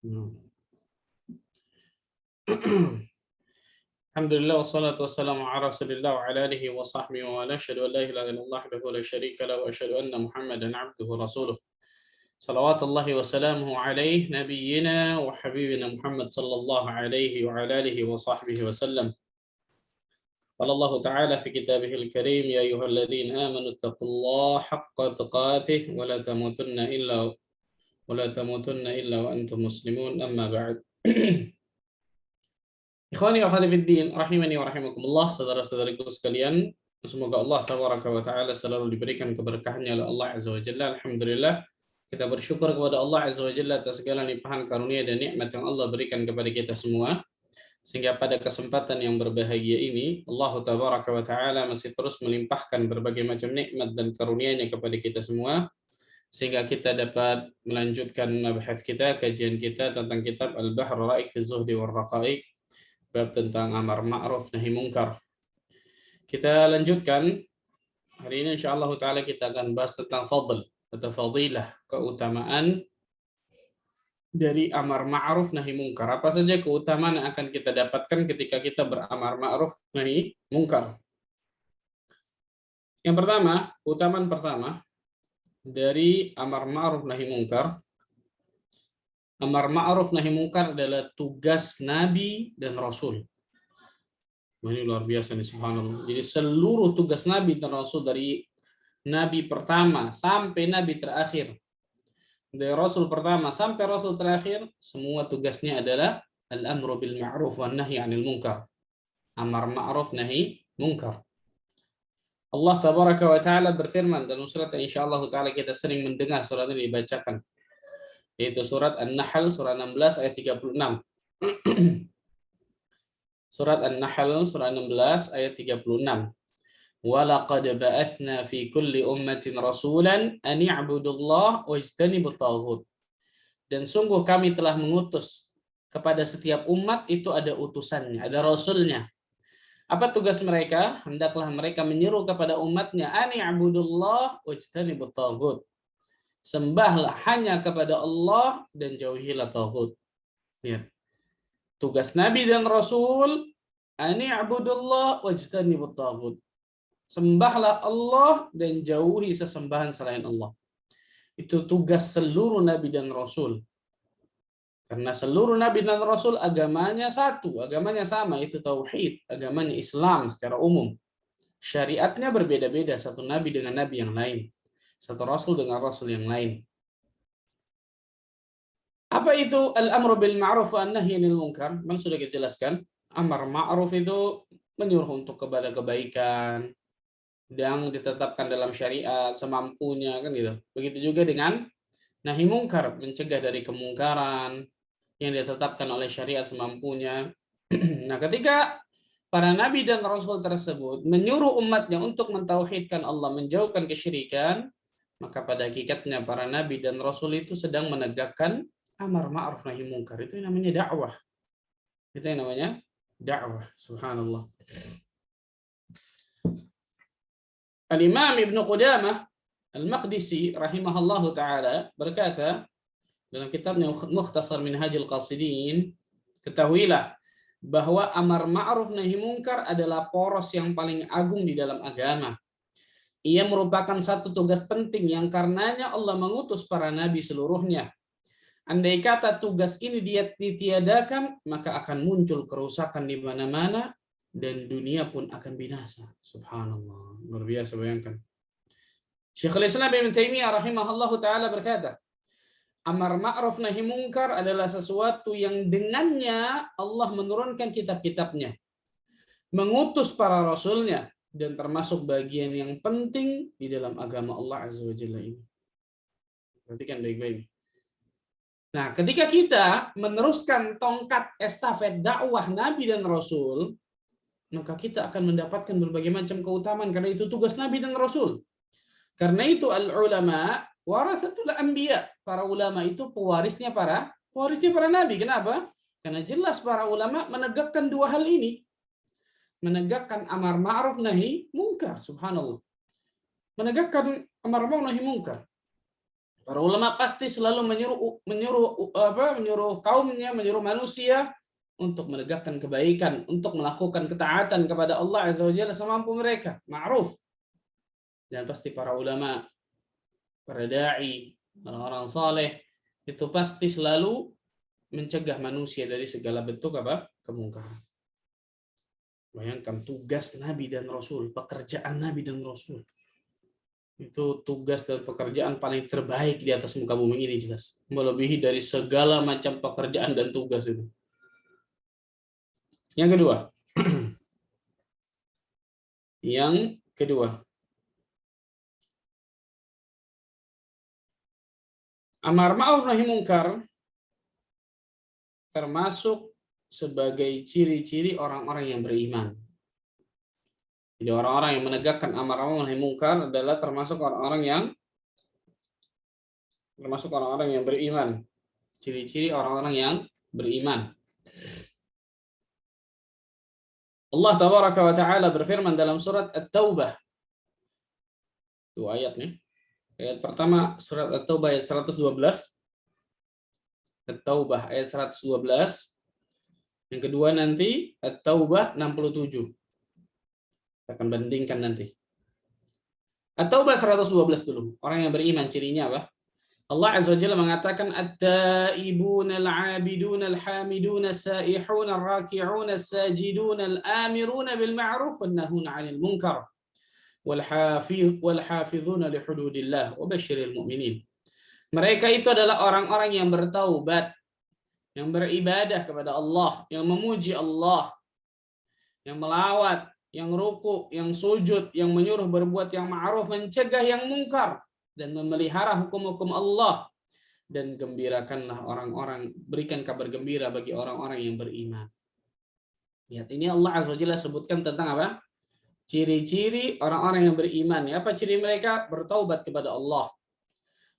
Hmm. Alhamdulillah wassalatu wassalamu ala Rasulillah wa ala alihi wa sahbihi wa ala asyhadu an la ilaha illallah wahdahu la syarika lahu wa asyhadu anna Muhammadan abduhu rasuluh. Salawatullahi wa salamuhu alaihi nabiyyina wa habibina Muhammad sallallahu alaihi wa ala alihi wa sahbihi wa sallam. Qala Allah ta'ala fi kitabihil karim ya ayyuhalladzina amanu taqullaha haqqa tuqatih wa la tamutunna illa wa antum muslimun amma ba'd. Ikhwani wa akhwati fiddin, rahimani wa rahimakumullah, saudara-saudariku sekalian, semoga Allah tabaraka wa taala selalu diberikan keberkahannya oleh Allah azza wa jalla. Alhamdulillah, kita bersyukur kepada Allah azza wa jalla atas segala limpahan karunia dan nikmat yang Allah berikan kepada kita semua, sehingga pada kesempatan yang berbahagia ini Allah tabaraka wa taala masih terus melimpahkan berbagai macam nikmat dan karunia-Nya kepada kita semua, sehingga kita dapat melanjutkan mabahats kita, kajian kita tentang kitab Al-Bahr Ra'iq fi Zuhdi wal Raqa'iq, bab tentang amar ma'ruf nahi mungkar. Kita lanjutkan. Hari ini insyaallah taala kita akan bahas tentang fadl atau fadilah, keutamaan dari amar ma'ruf nahi mungkar. Apa saja keutamaan yang akan kita dapatkan ketika kita beramar ma'ruf nahi mungkar? Yang pertama, keutamaan pertama dari amar ma'ruf nahi mungkar. Amar ma'ruf nahi mungkar adalah tugas Nabi dan Rasul. Ini luar biasa nih, subhanallah. Jadi seluruh tugas Nabi dan Rasul, dari Nabi pertama sampai Nabi terakhir, dari Rasul pertama sampai Rasul terakhir, semua tugasnya adalah al-amru bil ma'ruf wa nahi 'anil munkar. Amar ma'ruf nahi munkar. Allah tabaraka wa taala berfirman dalam surat yang insyaallah taala kita sering mendengar surat ini dibacakan, yaitu surat An-Nahl surah 16 ayat 36. Surat An-Nahl surah 16 ayat 36. Walaqad ba'atsna fi kulli ummatin rasulan an i'budullaha wajtanibut taghut. Dan sungguh kami telah mengutus kepada setiap umat itu ada utusannya, ada rasulnya. Apa tugas mereka? Hendaklah mereka menyeru kepada umatnya an i'budullaha wajtanibut taghut. Sembahlah hanya kepada Allah dan jauhilah taghut. Ya. Tugas Nabi dan Rasul, ani abudullah wajtanibut taghut. Sembahlah Allah dan jauhi sesembahan selain Allah. Itu tugas seluruh Nabi dan Rasul. Karena seluruh Nabi dan Rasul agamanya satu, agamanya sama, itu tauhid, agamanya Islam secara umum. Syariatnya berbeda-beda satu Nabi dengan Nabi yang lain, satu Rasul dengan Rasul yang lain. Apa itu al-amru bil ma'ruf wa nahy 'anil munkar? Memang sudah kita jelaskan. Amar ma'ruf itu menyuruh untuk kepada kebaikan yang ditetapkan dalam syariat semampunya, kan gitu. Begitu juga dengan nahi mungkar, mencegah dari kemungkaran yang ditetapkan oleh syariat semampunya. Nah, ketika para nabi dan rasul tersebut menyuruh umatnya untuk mentauhidkan Allah, menjauhkan kesyirikan, maka pada hakikatnya para nabi dan rasul itu sedang menegakkan amar ma'ruf nahi mungkar. Itu yang namanya dakwah. Itu yang namanya dakwah. Subhanallah. Al-Imam Ibnu Qudamah Al-Maqdisi rahimahullahu taala berkata dalam kitabnya Mukhtasar Minhajul Qasidin, ketahuilah bahwa amar ma'ruf nahi mungkar adalah poros yang paling agung di dalam agama. Ia merupakan satu tugas penting yang karenanya Allah mengutus para nabi seluruhnya. Andai kata tugas ini dia ditiadakan, maka akan muncul kerusakan di mana-mana dan dunia pun akan binasa. Subhanallah, luar biasa, bayangkan. Syekhul Islam Ibnu Taimiyah rahimahullahu taala berkata, amar ma'ruf nahi mungkar adalah sesuatu yang dengannya Allah menurunkan kitab-kitabnya, mengutus para rasulnya, dan termasuk bagian yang penting di dalam agama Allah Azza wa Jalla ini. Perhatikan baik-baik. Nah, ketika kita meneruskan tongkat estafet dakwah Nabi dan Rasul, maka kita akan mendapatkan berbagai macam keutamaan, karena itu tugas Nabi dan Rasul. Karena itu al-ulama warathatul anbiya. Para ulama itu pewarisnya para nabi. Kenapa? Karena jelas para ulama menegakkan dua hal ini. Menegakkan amar ma'ruf nahi mungkar, subhanallah. Menegakkan amar ma'ruf nahi mungkar. Para ulama pasti selalu menyuruh kaumnya, menyuruh manusia untuk menegakkan kebaikan, untuk melakukan ketaatan kepada Allah Azza wa Jalla semampu mereka, ma'ruf. Dan pasti para ulama, para dai, orang-orang saleh itu pasti selalu mencegah manusia dari segala bentuk kemungkaran. Bayangkan tugas Nabi dan Rasul, pekerjaan Nabi dan Rasul. Itu tugas dan pekerjaan paling terbaik di atas muka bumi ini, jelas. Melebihi dari segala macam pekerjaan dan tugas itu. Yang kedua. Yang kedua. Amar ma'ruf nahi munkar termasuk sebagai ciri-ciri orang-orang yang beriman. Jadi orang-orang yang menegakkan amar ma'ruf nahi munkar adalah termasuk orang-orang yang beriman. Ciri-ciri orang-orang yang beriman. Allah tabaraka wa ta'ala berfirman dalam surat At-Taubah. Dua ayat nih. Ayat pertama surat At-Taubah ayat 112. At-Taubah ayat 112. Yang kedua nanti At-Taubah 67. Kita akan bandingkan nanti. At-Taubah 112 dulu. Orang yang beriman cirinya apa? Allah Azza wa Jalla mengatakan at-taibun al-'abidun al-hamidun as-saihun ar-raki'un as-sajidun al-amirun bil ma'ruf wan nahuna 'anil munkar wal hafizuna li hududillah wa basyiril mu'minin. Mereka itu adalah orang-orang yang bertaubat, yang beribadah kepada Allah, yang memuji Allah, yang melawat, yang ruku, yang sujud, yang menyuruh berbuat yang ma'ruf, mencegah yang mungkar, dan memelihara hukum-hukum Allah, dan gembirakanlah orang-orang, berikan kabar gembira bagi orang-orang yang beriman. Lihat, ini Allah Azza wa Jalla sebutkan tentang apa? Ciri-ciri orang-orang yang beriman. Apa ciri mereka? Bertaubat kepada Allah,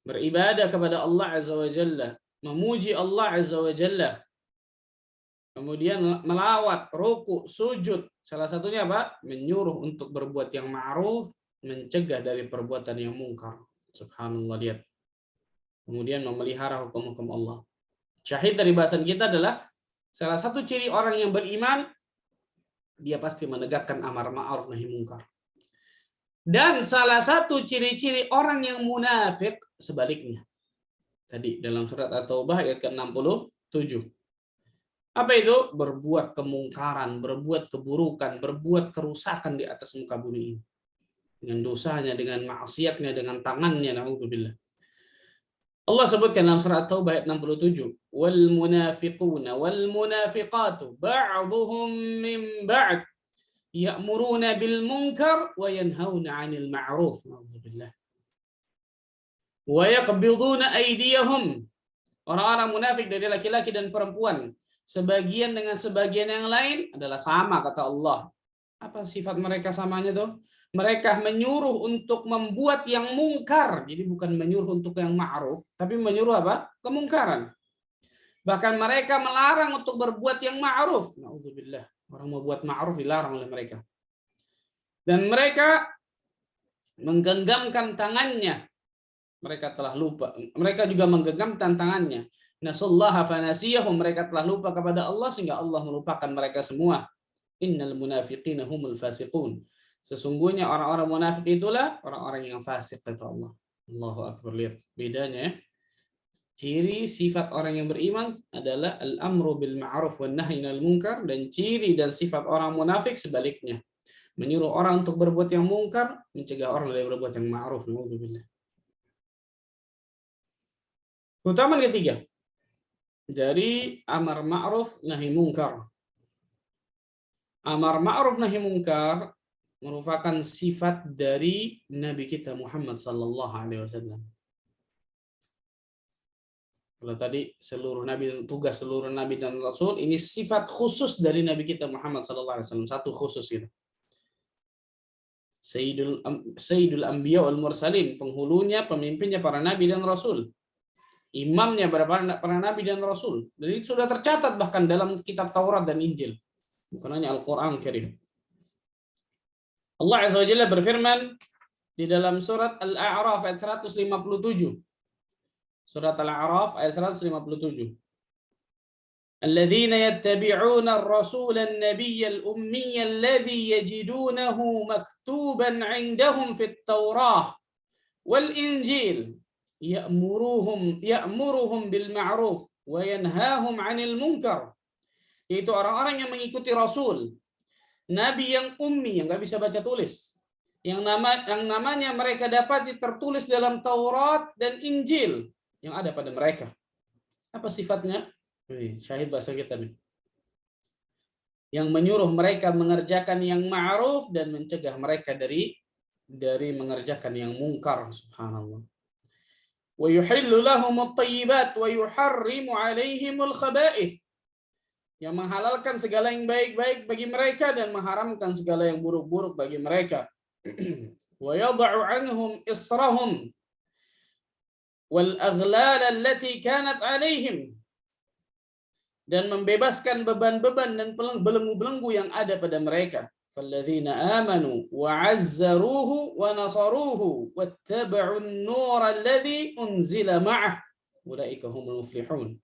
beribadah kepada Allah Azza wa Jalla, memuji Allah Azza wa Jalla, kemudian melawat, ruku, sujud. Salah satunya apa? Menyuruh untuk berbuat yang ma'ruf, mencegah dari perbuatan yang mungkar. Subhanallah, lihat. Kemudian memelihara hukum-hukum Allah. Syahid dari bahasan kita adalah salah satu ciri orang yang beriman, dia pasti menegakkan amar ma'ruf nahi munkar. Dan salah satu ciri-ciri orang yang munafik sebaliknya. Tadi dalam surat At-Taubah ayat ke-67. Apa itu? Berbuat kemungkaran, berbuat keburukan, berbuat kerusakan di atas muka bumi ini. Dengan dosanya, dengan maksiatnya, dengan tangannya, na'udzubillah. Allah sebutkan dalam surat At-Taubah ayat 67, wal munafiquna wal munafiqatu ba'dhuhum min ba'd ya'muruna bil munkar wa yanhauna 'anil ma'ruf. Na'udzubillah. Wa yaqbiduna aydiyahum. Orang-orang munafik dari laki-laki dan perempuan, sebagian dengan sebagian yang lain adalah sama, kata Allah. Apa sifat mereka samanya tuh? Mereka menyuruh untuk membuat yang mungkar. Jadi bukan menyuruh untuk yang ma'ruf, tapi menyuruh apa? Kemungkaran. Bahkan mereka melarang untuk berbuat yang ma'ruf. Na'udzubillah. Orang mau buat ma'ruf dilarang oleh mereka. Dan mereka menggenggamkan tangannya. Mereka telah lupa. Mereka juga menggenggam tangannya. Nasallaha fanasiyahum. Mereka telah lupa kepada Allah sehingga Allah melupakan mereka semua. Innal munafiqina humul fasiqun. Sesungguhnya orang-orang munafik itulah orang-orang yang fasik, kata Allah. Allahu akbar, lihat bedanya ya. Ciri sifat orang yang beriman adalah al-amru bil ma'ruf wan nahyi 'anil munkar, dan ciri dan sifat orang munafik sebaliknya. Menyuruh orang untuk berbuat yang mungkar, mencegah orang dari berbuat yang ma'ruf. Na'udzubillah. Keutamaan ketiga dari amar ma'ruf nahi munkar. Amar ma'ruf nahi munkar merupakan sifat dari Nabi kita Muhammad sallallahu alaihi wasallam. Kalau tadi seluruh nabi, tugas seluruh nabi dan rasul, ini sifat khusus dari Nabi kita Muhammad sallallahu alaihi wasallam, satu khusus itu. Sayyidul Anbiya wal Mursalin, penghulunya, pemimpinnya para nabi dan rasul. Imamnya para nabi dan rasul. Dan itu sudah tercatat bahkan dalam kitab Taurat dan Injil. Bukan hanya Al-Qur'an Karim. Allah Azza wa Jalla berfirman di dalam surat Al-A'raf ayat 157. Surat Al-A'raf ayat 157. الذين يتبعون الرسول النبي الأمي الذي يجدونه مكتوبا عندهم في التوراة والإنجيل يأمرهم بالمعروف وينهاهم عن المنكر. Itu orang-orang yang mengikuti Rasul, Nabi yang ummi, yang nggak bisa baca tulis, yang namanya mereka dapati tertulis dalam Taurat dan Injil yang ada pada mereka. Apa sifatnya? Syahid bahasa kita nih. Yang menyuruh mereka mengerjakan yang ma'ruf dan mencegah mereka dari mengerjakan yang mungkar. Subhanallah. Wa yuhillu lahum at-thayyibat wa yuharrimu 'alaihim al-khaba'ith. Yang menghalalkan segala yang baik-baik bagi mereka dan mengharamkan segala yang buruk-buruk bagi mereka. Wa yad'u 'anhum israhum wal aghlal allati kanat 'alaihim. Dan membebaskan beban-beban dan belenggu-belenggu yang ada pada mereka. Falladzina amanu wa 'azzaruhu wa nasaruhu wattaba'u an-nura alladzi unzila ma'ah ulaika humul muflihun.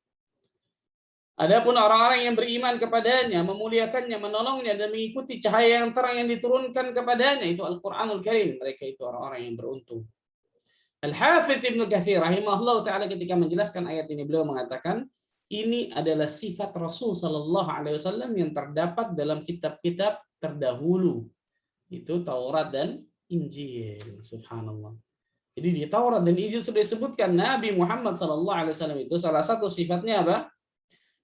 Adapun orang-orang yang beriman kepadanya, memuliakannya, menolongnya dan mengikuti cahaya yang terang yang diturunkan kepadanya, itu Al-Qur'anul Karim, mereka itu orang-orang yang beruntung. Al-Hafidz Ibnu Katsir rahimahullah taala ketika menjelaskan ayat ini beliau mengatakan ini adalah sifat Rasul Sallallahu Alaihi Wasallam yang terdapat dalam kitab-kitab terdahulu, itu Taurat dan Injil. Subhanallah. Jadi di Taurat dan Injil sudah disebutkan Nabi Muhammad Sallallahu Alaihi Wasallam itu salah satu sifatnya apa?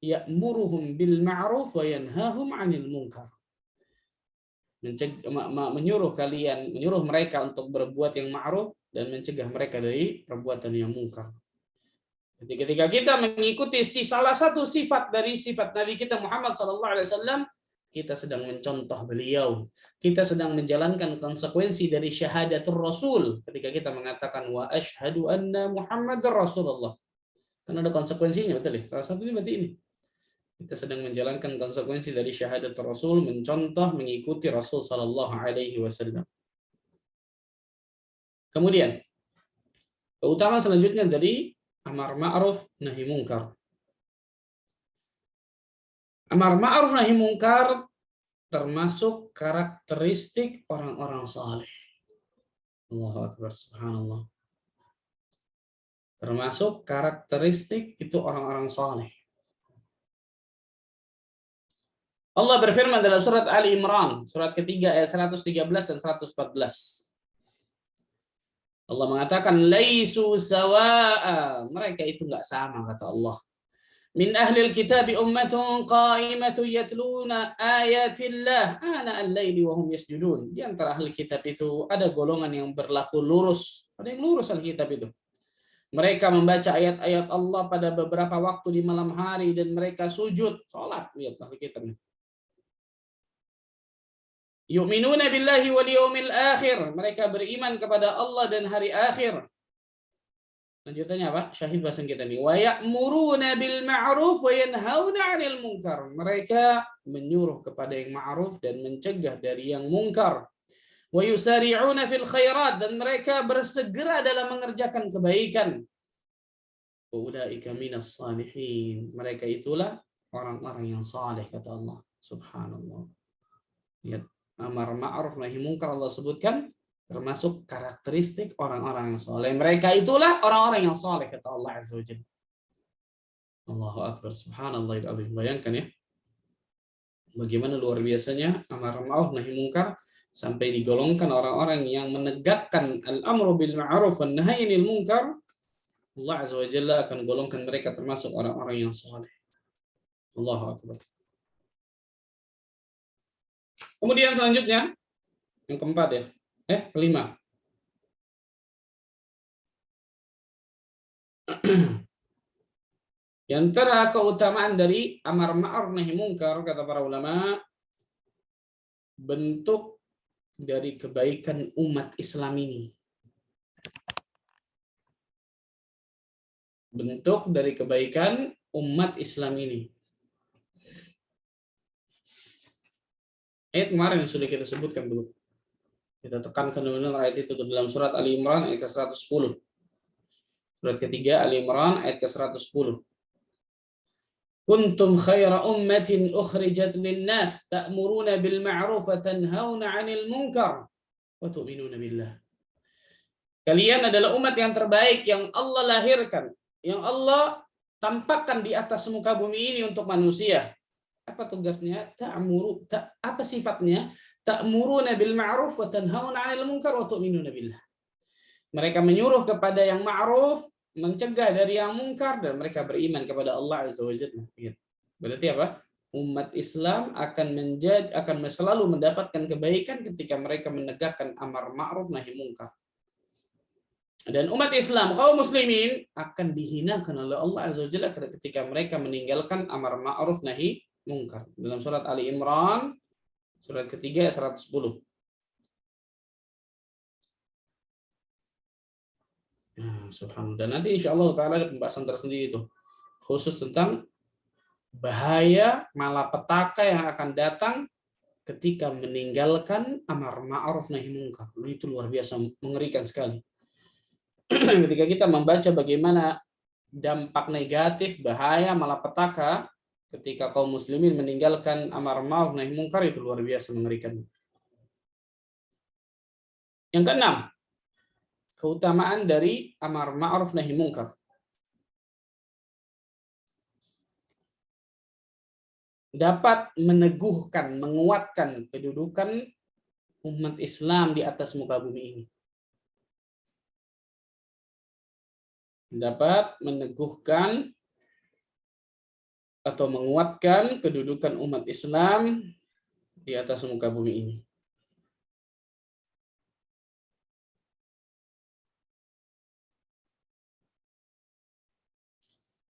Ya'muruhum bil ma'ruf wa yanhahum 'anil munkar. Menyuruh mereka untuk berbuat yang ma'ruf dan mencegah mereka dari perbuatan yang munkar. Jadi ketika kita mengikuti salah satu sifat dari sifat Nabi kita Muhammad SAW, kita sedang mencontoh beliau. Kita sedang menjalankan konsekuensi dari syahadatul Rasul. Ketika kita mengatakan wa asyhadu anna Muhammadar Rasulullah. Karena ada konsekuensinya, betul ya? Salah satunya berarti ini. Kita sedang menjalankan konsekuensi dari syahadatul Rasul, mencontoh, mengikuti Rasul SAW. Kemudian, keutamaan selanjutnya dari amar ma'ruf nahi munkar. Amar ma'ruf nahi munkar termasuk karakteristik orang-orang saleh. Allahu Akbar, subhanallah. Termasuk karakteristik itu orang-orang saleh. Allah berfirman dalam surat Ali Imran, surat ketiga ayat 113 dan 114. Allah mengatakan laisu sawa'a, mereka itu enggak sama kata Allah. Min ahlil kitabi ummatun qa'imatu yatluna ayatillah ana al-laili wa hum yasjudun. Di antara ahli kitab itu ada golongan yang berlaku lurus. Ada yang lurus ahli kitab itu. Mereka membaca ayat-ayat Allah pada beberapa waktu di malam hari dan mereka sujud, salat. Lihat ahli kitabnya. Yu'minuna billahi wal yawmil akhir. Mereka beriman kepada Allah dan hari akhir. Lanjutannya apa? Syahid bahasa kita nih. Wa ya'muruna bil ma'ruf wa yanhauna 'anil munkar. Mereka menyuruh kepada yang ma'ruf dan mencegah dari yang munkar. Wa yusari'una fil khairat, dan mereka bersegera dalam mengerjakan kebaikan. Ulaika minas salihin. Mereka itulah orang-orang yang saleh kata Allah. Subhanallah. Lihat. Amar ma'ruf nahi munkar Allah sebutkan termasuk karakteristik orang-orang yang saleh. Mereka itulah orang-orang yang saleh kata Allah Azza wa Jalla. Allahu Akbar, subhanallah. Bayangkan ya, bagaimana luar biasanya amar ma'ruf nahi munkar sampai digolongkan orang-orang yang menegakkan al-amru bil ma'ruf wan nahyi 'anil munkar. Allah Azza wa Jalla akan golongkan mereka termasuk orang-orang yang saleh. Allahu Akbar. Kemudian selanjutnya, yang keempat ya, kelima. Di antara keutamaan dari amar ma'ruf nahi munkar, kata para ulama, bentuk dari kebaikan umat Islam ini. Bentuk dari kebaikan umat Islam ini. Ayat kemarin yang sudah kita sebutkan dulu. Kita tekankan benar ayat itu dalam surat Ali Imran ayat ke-110. Surat ketiga Ali Imran ayat ke-110. Kuntum khaira ummatin ukhrijat lin-nas ta'muruna bil ma'ruf wa tanhauna 'anil munkar wa tu'minuna billah. Kalian adalah umat yang terbaik yang Allah lahirkan, yang Allah tampakkan di atas muka bumi ini untuk manusia. Apa tugasnya? Apa sifatnya? Ta'muruna bil ma'ruf wa tanhauna 'anil munkar wa tu'minuna billah. Mereka menyuruh kepada yang ma'ruf, mencegah dari yang mungkar, dan mereka beriman kepada Allah Azza wa Jalla. Berarti apa? Umat Islam akan selalu mendapatkan kebaikan ketika mereka menegakkan amar ma'ruf nahi mungkar. Dan umat Islam, kaum muslimin akan dihinakan oleh Allah Azza wa Jalla ketika mereka meninggalkan amar ma'ruf nahi mungkar. Dalam surat Ali Imran, surat ketiga 110. Subhanallah. Dan nanti insya Allah ta'ala ada pembahasan tersendiri itu. Khusus tentang bahaya malapetaka yang akan datang ketika meninggalkan amar ma'ruf nahi munkar. Itu luar biasa mengerikan sekali. Ketika kita membaca bagaimana dampak negatif, bahaya, malapetaka ketika kaum muslimin meninggalkan amar ma'ruf nahi munkar, itu luar biasa mengerikan. Yang keenam, keutamaan dari amar ma'ruf nahi munkar. Dapat meneguhkan, menguatkan kedudukan umat Islam di atas muka bumi ini. Dapat meneguhkan atau menguatkan kedudukan umat Islam di atas muka bumi ini.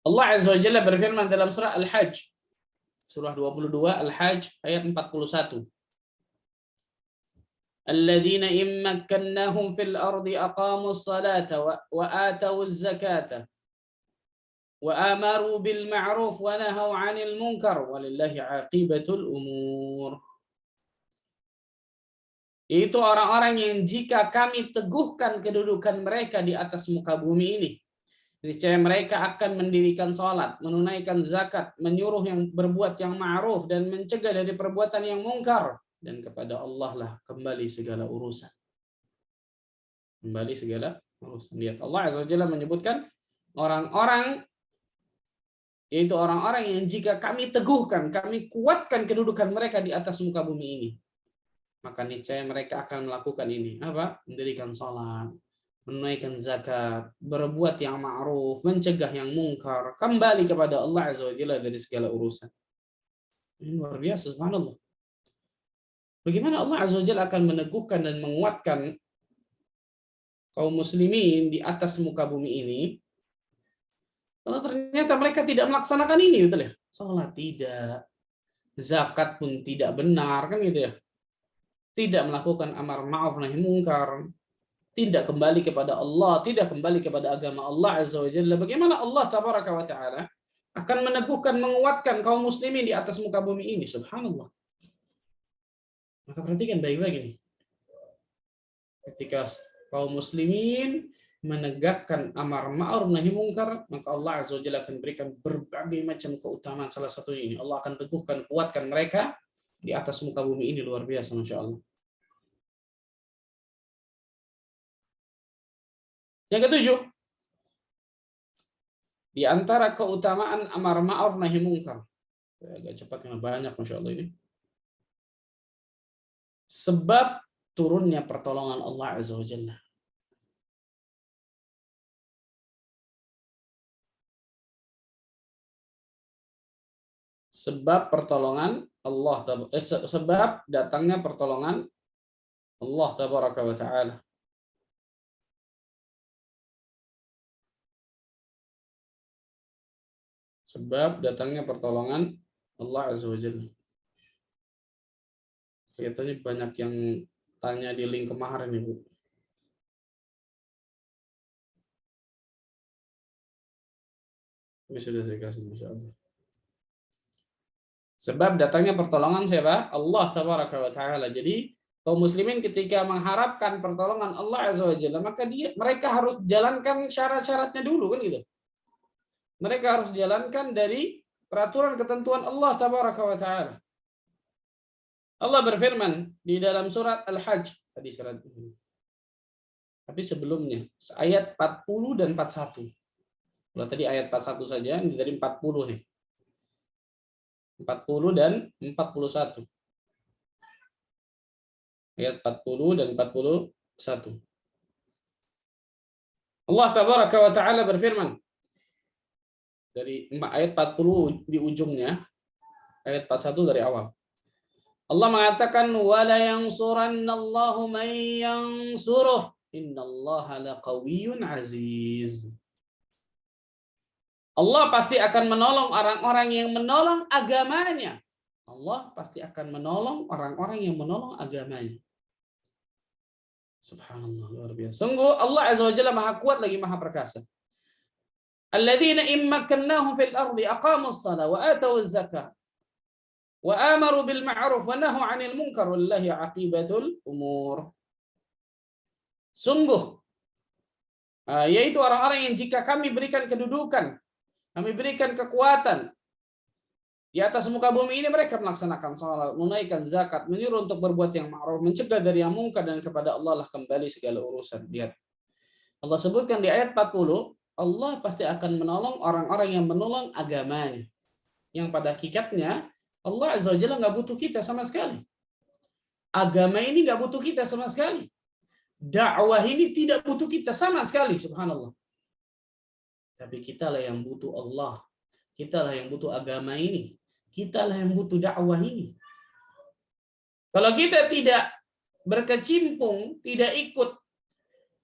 Allah Azza wa Jalla berfirman dalam surah Al-Hajj, surah 22 Al-Hajj ayat 41. Alladzina in makkannahum fil ardi aqamus salata wa atawuz zakata wa amaru bil ma'ruf wa nahaw 'anil munkar walillahi 'aqibatul umur. Itu orang-orang yang jika kami teguhkan kedudukan mereka di atas muka bumi ini, niscaya mereka akan mendirikan sholat, menunaikan zakat, menyuruh yang berbuat yang ma'ruf dan mencegah dari perbuatan yang mungkar, dan kepada Allah lah kembali segala urusan. Kembali segala urusan. Lihat, Allah Azza wa Jalla menyebutkan orang-orang, yaitu orang-orang yang jika kami teguhkan, kami kuatkan kedudukan mereka di atas muka bumi ini, maka niscaya mereka akan melakukan ini. Apa? Mendirikan sholat, menunaikan zakat, berbuat yang ma'ruf, mencegah yang mungkar, kembali kepada Allah Azza wa Jalla dari segala urusan. Ini luar biasa, subhanallah. Bagaimana Allah Azza wa Jalla akan meneguhkan dan menguatkan kaum muslimin di atas muka bumi ini kalau ternyata mereka tidak melaksanakan ini, betul ya? Salat tidak, zakat pun tidak benar, kan gitu ya? Tidak melakukan amar ma'ruf nahi mungkar, tidak kembali kepada Allah, tidak kembali kepada agama Allah Azza wa Jalla. Bagaimana Allah Tabaraka wa Ta'ala akan meneguhkan, menguatkan kaum muslimin di atas muka bumi ini? Subhanallah. Maka perhatikan baik-baik ini. Ketika kaum muslimin menegakkan amar ma'ruf nahi mungkar, maka Allah Azza wa Jalla akan berikan berbagai macam keutamaan. Salah satunya ini, Allah akan teguhkan, kuatkan mereka di atas muka bumi ini. Luar biasa, Masya Allah. Yang ketujuh, di antara keutamaan amar ma'ruf nahi mungkar, agak cepat karena banyak, Masya Allah ini, sebab turunnya pertolongan Allah Azza wa Jalla. Sebab pertolongan Allah, sebab datangnya pertolongan Allah Tabaraka wa Ta'ala. Sebab datangnya pertolongan Allah Azza wa Jalla. Kelihatannya banyak yang tanya di link kemarin, Ibu. Ini sudah saya kasih, Masya Allah. Sebab datangnya pertolongan siapa? Allah Tabaraka wa Ta'ala. Jadi kaum muslimin ketika mengharapkan pertolongan Allah Azza wa Jalla, maka mereka harus jalankan syarat-syaratnya dulu kan gitu. Mereka harus jalankan dari peraturan ketentuan Allah Tabaraka wa Ta'ala. Allah berfirman di dalam surat Al-Hajj tadi surat ini. Tapi sebelumnya ayat 40 dan 41. Kalau tadi ayat 41 saja, ini dari 40 nih. 40 dan 41. Ayat 40 dan 41. Allah Tabaraka wa Ta'ala berfirman dari ayat 40 di ujungnya, ayat 41 dari awal. Allah mengatakan wala yansurannallahu man yansuruh innallaha laqawiyyun aziz. Allah pasti akan menolong orang-orang yang menolong agamanya. Allah pasti akan menolong orang-orang yang menolong agamanya. Subhanallah, luar biasa. Sungguh Allah Azza wa Jalla Maha kuat lagi Maha perkasa. Alladzina immakannahum fil ardi aqamus shalah wa atawuz zakah wa amaru bil ma'ruf wa nahu 'anil munkar wallahi 'aqibatul umur. Sungguh yaitu orang-orang yang jika kami berikan kedudukan, kami berikan kekuatan di atas muka bumi ini, mereka melaksanakan salat, menunaikan zakat, menyuruh untuk berbuat yang ma'ruf, mencegah dari yang mungkar, dan kepada Allah lah kembali segala urusan. Lihat. Allah sebutkan di ayat 40, Allah pasti akan menolong orang-orang yang menolong agamanya. Yang pada hakikatnya Allah Azza wa Jalla nggak butuh kita sama sekali. Agama ini nggak butuh kita sama sekali. Dakwah ini tidak butuh kita sama sekali, subhanallah. Tapi kitalah yang butuh Allah. Kitalah yang butuh agama ini. Kitalah yang butuh dakwah ini. Kalau kita tidak berkecimpung, tidak ikut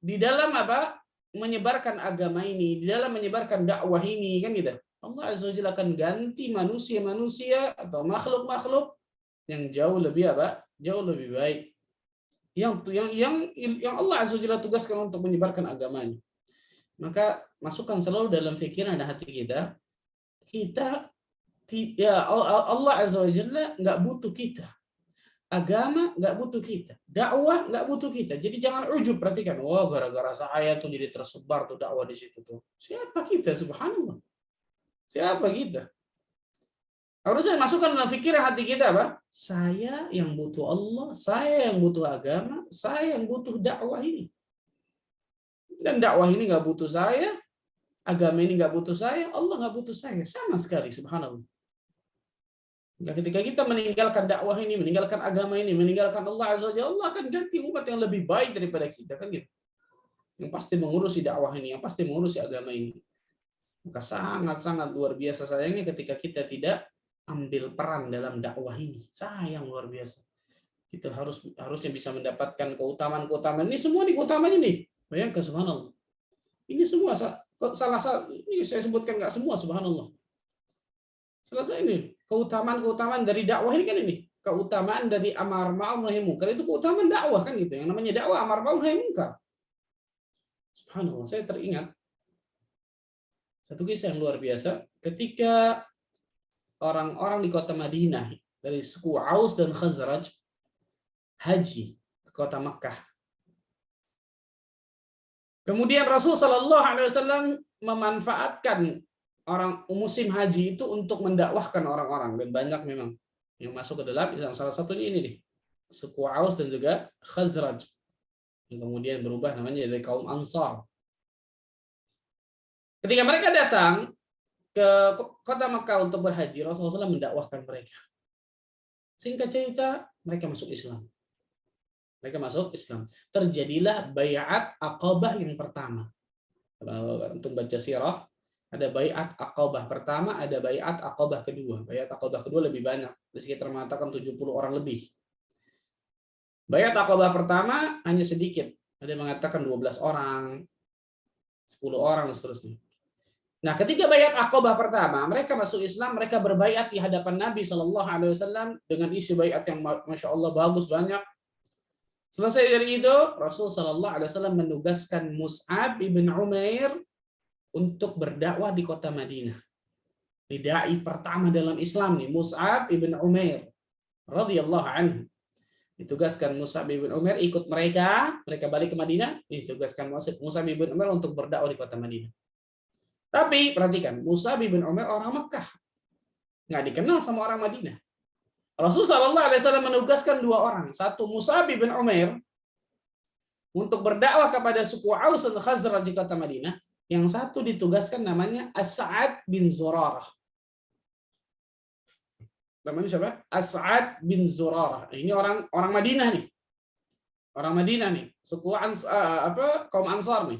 di dalam menyebarkan agama ini, di dalam menyebarkan dakwah ini, kan gitu. Allah Azza wa Jalla akan ganti manusia-manusia atau makhluk-makhluk yang jauh lebih jauh lebih baik. Yang Allah Azza wa Jalla tugaskan untuk menyebarkan agamanya. Maka masukkan selalu dalam pikiran dan hati kita, Allah Azza wa Jalla nggak butuh kita. Agama nggak butuh kita. Dakwah nggak butuh kita. Jadi jangan ujub, perhatikan. Wah, gara-gara saya tuh jadi tersebar tuh dakwah di situ tuh. Siapa kita, subhanallah? Siapa kita? Harusnya masukkan dalam pikiran hati kita apa? Saya yang butuh Allah, saya yang butuh agama, saya yang butuh dakwah ini. Dan dakwah ini nggak butuh saya, agama ini nggak butuh saya, Allah nggak butuh saya, sama sekali, subhanallah. Nah, ketika kita meninggalkan dakwah ini, meninggalkan agama ini, meninggalkan Allah Azza wa Jalla, Allah akan ganti umat yang lebih baik daripada kita, kan gitu. Yang pasti mengurusi dakwah ini, yang pasti mengurusi agama ini. Maka sangat-sangat luar biasa sayangnya ketika kita tidak ambil peran dalam dakwah ini. Sayang luar biasa. Kita harusnya bisa mendapatkan keutamaan-keutamaan. Ini semua di keutamaan ini. Bayangkan, subhanallah. Ini semua salah satu, ini saya sebutkan nggak semua, subhanallah. Selesai ini. Keutamaan-keutamaan dari dakwah ini kan ini. Keutamaan dari amar ma'ruf nahi munkar itu keutamaan dakwah kan gitu. Yang namanya dakwah amar ma'ruf nahi munkar. Subhanallah, saya teringat satu kisah yang luar biasa ketika orang-orang di kota Madinah dari suku Aus dan Khazraj haji ke kota Makkah. Kemudian Rasul Shallallahu Alaihi Wasallam memanfaatkan orang musim haji itu untuk mendakwahkan orang-orang, dan banyak memang yang masuk ke dalam Islam. Salah satunya ini nih, suku Aus dan juga Khazraj yang kemudian berubah namanya dari kaum Ansar. Ketika mereka datang ke kota Makkah untuk berhaji, Rasulullah SAW mendakwahkan mereka. Singkat cerita, mereka masuk Islam. Mereka masuk Islam. Terjadilah Bai'at Aqabah yang pertama. Kalau antum baca sirah, ada Bai'at Aqabah pertama, ada Bai'at Aqabah kedua. Bai'at Aqabah kedua lebih banyak. Di sekitar mengatakan 70 orang lebih. Bai'at Aqabah pertama hanya sedikit. Ada yang mengatakan 12 orang, 10 orang, dan seterusnya. Nah, ketika Bai'at Aqabah pertama, mereka masuk Islam, mereka berbaiat di hadapan Nabi SAW dengan isi baiat yang Masya Allah bagus, banyak. Selesai dari itu, Rasul SAW menugaskan Mus'ab ibn Umair untuk berdakwah di kota Madinah. Ini dai pertama dalam Islam nih, Mus'ab ibn Umair radhiyallahu anhu. Ditugaskan Mus'ab bin Umair ikut mereka balik ke Madinah, ditugaskan Mus'ab bin Umair untuk berdakwah di kota Madinah. Tapi perhatikan, Mus'ab bin Umair orang Makkah, nggak dikenal sama orang Madinah. Rasulullah SAW menugaskan dua orang, satu Mus'ab bin Umair untuk berdakwah kepada suku Aus dan Khazraj di kota Madinah, yang satu ditugaskan namanya As'ad bin Zurarah. Namanya siapa? As'ad bin Zurarah. Ini orang Madinah nih. Orang Madinah nih, suku kaum Ansar nih.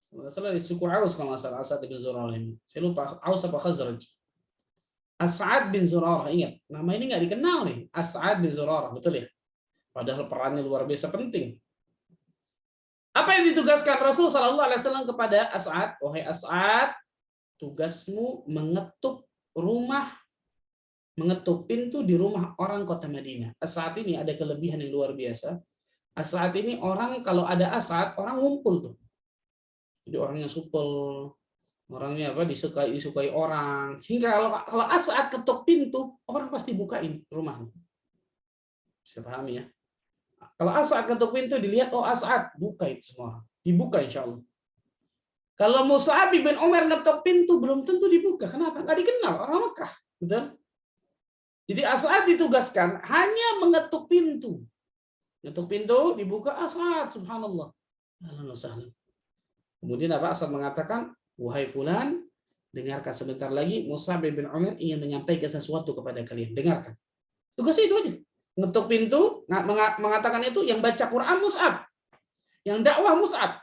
Masalah di suku Aus kalau nggak salah, As'ad bin Zurarah ini. Saya lupa Aus apa Khazraj. As'ad bin Zurarah, ingat. Nama ini nggak dikenal nih. As'ad bin Zurarah, betul ya? Padahal perannya luar biasa penting. Apa yang ditugaskan Rasul Sallallahu Alaihi Wasallam kepada As'ad? Wahai As'ad, tugasmu mengetuk pintu di rumah orang kota Madinah. As'ad ini ada kelebihan yang luar biasa. As'ad ini orang, kalau ada As'ad, orang ngumpul tuh. Jadi orangnya supel, orangnya disukai orang. Sehingga kalau As'ad ketuk pintu, orang pasti bukain rumahnya. Bisa pahami ya? Kalau As'ad ketuk pintu, dilihat, oh As'ad, buka itu semua. Dibuka insya Allah. Kalau Mus'ab bin Umair ngetok pintu, belum tentu dibuka. Kenapa? Nggak dikenal, orang Mekah. Betul? Jadi As'ad ditugaskan hanya mengetuk pintu. Ngetuk pintu, dibuka As'ad, subhanallah. Kemudian As'ad mengatakan, wahai fulan, dengarkan sebentar lagi, Mus'ab bin Umair ingin menyampaikan sesuatu kepada kalian. Dengarkan. Tugasnya itu aja. Ngetuk pintu, mengatakan itu, yang baca Quran Mus'ab, yang dakwah Mus'ab.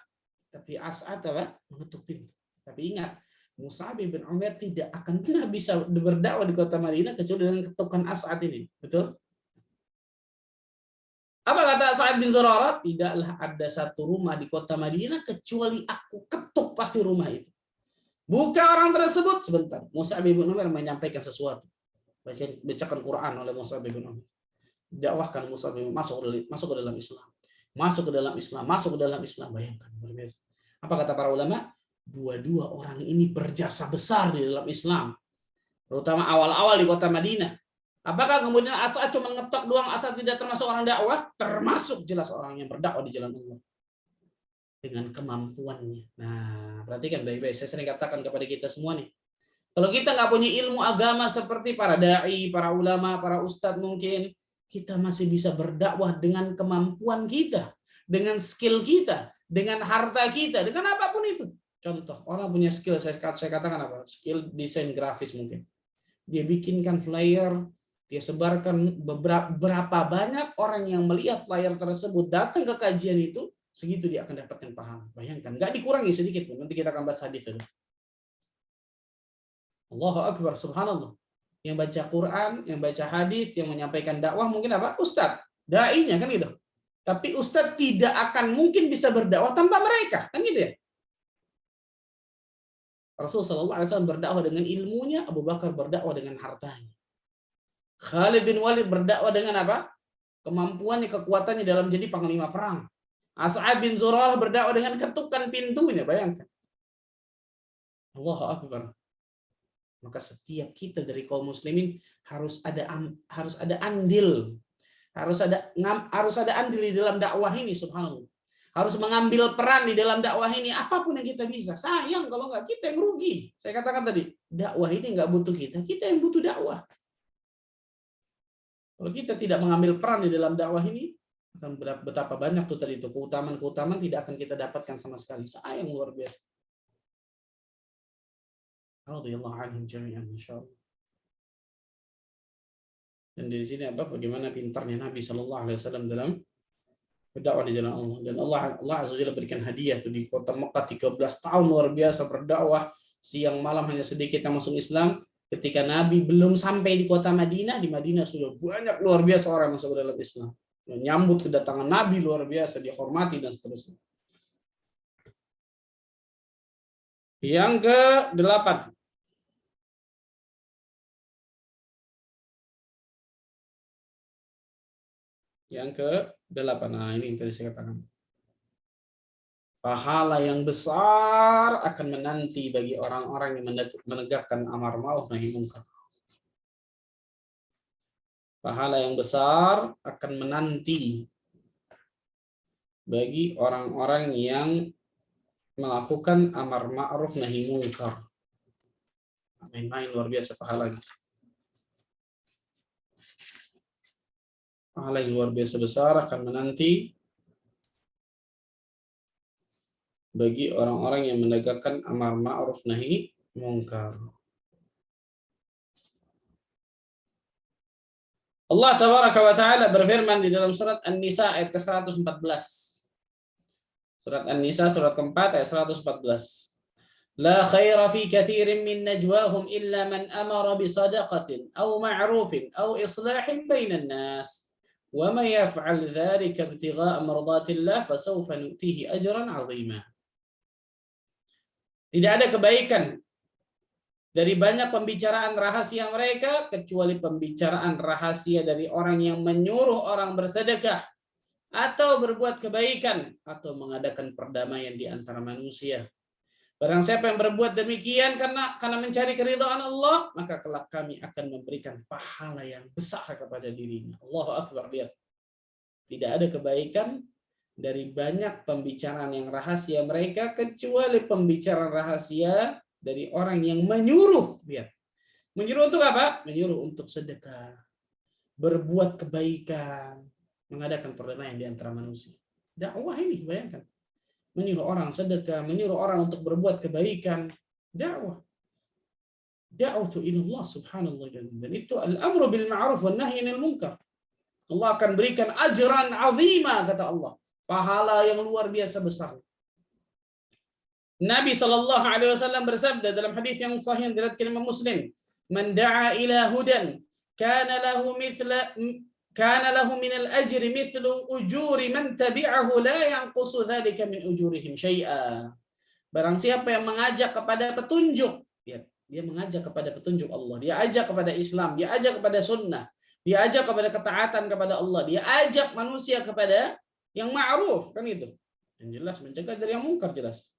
Tapi As'ad mengetuk pintu. Tapi ingat, Mus'ab bin Umair tidak akan pernah bisa berdakwah di kota Madinah kecuali dengan ketukan As'ad ini. Betul? Apa kata Sa'ad bin Zurarah? Tidaklah ada satu rumah di kota Madinah kecuali aku ketuk pasti rumah itu. Buka orang tersebut sebentar. Mus'ab bin Umair menyampaikan sesuatu. Bacakan Quran oleh Mus'ab bin Umair. Dakwahkan Mus'ab bin Umair masuk ke dalam Islam. Masuk ke dalam Islam. Bayangkan. Apa kata para ulama? Dua-dua orang ini berjasa besar di dalam Islam. Terutama awal-awal di kota Madinah. Apakah kemudian As'ad cuma ngetok doang, As'ad tidak termasuk orang dakwah? Termasuk jelas orang yang berdakwah di jalan Allah. Dengan kemampuannya. Nah, perhatikan baik-baik. Saya sering katakan kepada kita semua nih. Kalau kita nggak punya ilmu agama seperti para da'i, para ulama, para ustadz mungkin, kita masih bisa berdakwah dengan kemampuan kita, dengan skill kita, dengan harta kita, dengan apapun itu. Contoh, orang punya skill, saya katakan apa? Skill desain grafis mungkin. Dia bikinkan flyer, dia sebarkan berapa banyak orang yang melihat flyer tersebut datang ke kajian itu, segitu dia akan dapatkan pahala. Bayangkan, nggak dikurangi sedikit pun. Nanti kita akan bahas hadis itu. Allahu Akbar, subhanallah. Yang baca Quran, yang baca hadis, yang menyampaikan dakwah mungkin apa? Ustadz, dai-nya kan gitu. Tapi ustadz tidak akan mungkin bisa berdakwah tanpa mereka, kan gitu ya. Rasulullah SAW berdakwah dengan ilmunya, Abu Bakar berdakwah dengan hartanya. Khalid bin Walid berdakwah dengan apa? Kemampuannya, kekuatannya dalam jadi panglima perang. As'ad bin Zurarah berdakwah dengan ketukan pintunya, bayangkan. Allahu Akbar. Maka setiap kita dari kaum muslimin harus ada andil. Harus ada andil di dalam dakwah ini, subhanallah. Harus mengambil peran di dalam dakwah ini, apapun yang kita bisa. Sayang kalau nggak, kita yang rugi. Saya katakan tadi, dakwah ini nggak butuh kita yang butuh dakwah. Kalau kita tidak mengambil peran di dalam dakwah ini, akan betapa banyak tuh tadi itu keutamaan tidak akan kita dapatkan sama sekali. Sayang luar biasa. Radhiyallahu anhum jami'an insyaallah. Dan di sini bagaimana pintarnya Nabi Shallallahu Alaihi Wasallam dalam berdakwah di jalan Allah. Dan Allah Azza wa Jalla berikan hadiah tuh di kota Mekah 13 tahun luar biasa berdakwah, siang malam hanya sedikit yang masuk Islam. Ketika Nabi belum sampai di kota Madinah, di Madinah sudah banyak luar biasa orang yang masuk ke dalam Islam. Menyambut kedatangan Nabi luar biasa, dihormati dan seterusnya. Yang ke-8. Yang ke-8. Nah, ini yang tadi saya katakan. Pahala yang besar akan menanti bagi orang-orang yang menegakkan amar ma'ruf nahi munkar. pahala yang besar akan menanti bagi orang-orang yang melakukan amar ma'ruf nahi munkar. Main-main luar biasa pahalanya. Pahala yang luar biasa besar akan menanti bagi orang-orang yang menegakkan amar ma'ruf nahi munkar. Allah tabaraka wa ta'ala berfirman di dalam surat An-Nisa ayat ke-114. Surat An-Nisa surat keempat ayat 114. La khaira fi kathirin min najwahum illa man amara bi sadaqatin aw ma'rufin aw islahin bainan nas. Wa man yaf'al dhalika ibtigha'a mardatillah fasawfa nu'tihi ajran 'azima. Tidak ada kebaikan dari banyak pembicaraan rahasia mereka kecuali pembicaraan rahasia dari orang yang menyuruh orang bersedekah atau berbuat kebaikan atau mengadakan perdamaian di antara manusia. Barang siapa yang berbuat demikian karena mencari keridhaan Allah, maka kelak kami akan memberikan pahala yang besar kepada dirinya. Allahu Akbar. Lihat. Tidak ada kebaikan dari banyak pembicaraan yang rahasia mereka kecuali pembicaraan rahasia dari orang yang menyuruh. Lihat. Menyuruh untuk apa? Menyuruh untuk sedekah, berbuat kebaikan, mengadakan perdamaian di antara manusia. Dakwah ini, bayangkan. Menyuruh orang sedekah, menyuruh orang untuk berbuat kebaikan. Dakwah. Da'watu ilallah subhanallah. Dan itu al-amru bil ma'ruf wan nahyi 'anil munkar. Allah akan berikan ajran 'azima, kata Allah. Pahala yang luar biasa besar. Nabi sallallahu alaihi wasallam bersabda dalam hadis yang sahih yang diriwayatkan Imam Muslim, "Man da'a ila hudan kana lahu min al-ajri mithlu ujuri man tabi'ahu la yanqusu dzalika min ujurihim syai'a." Barang siapa yang mengajak kepada petunjuk, dia mengajak kepada petunjuk Allah, dia ajak kepada Islam, dia ajak kepada sunnah, dia ajak kepada ketaatan kepada Allah, dia ajak manusia kepada yang ma'ruf, kan itu. Yang jelas mencegah dari yang mungkar, jelas.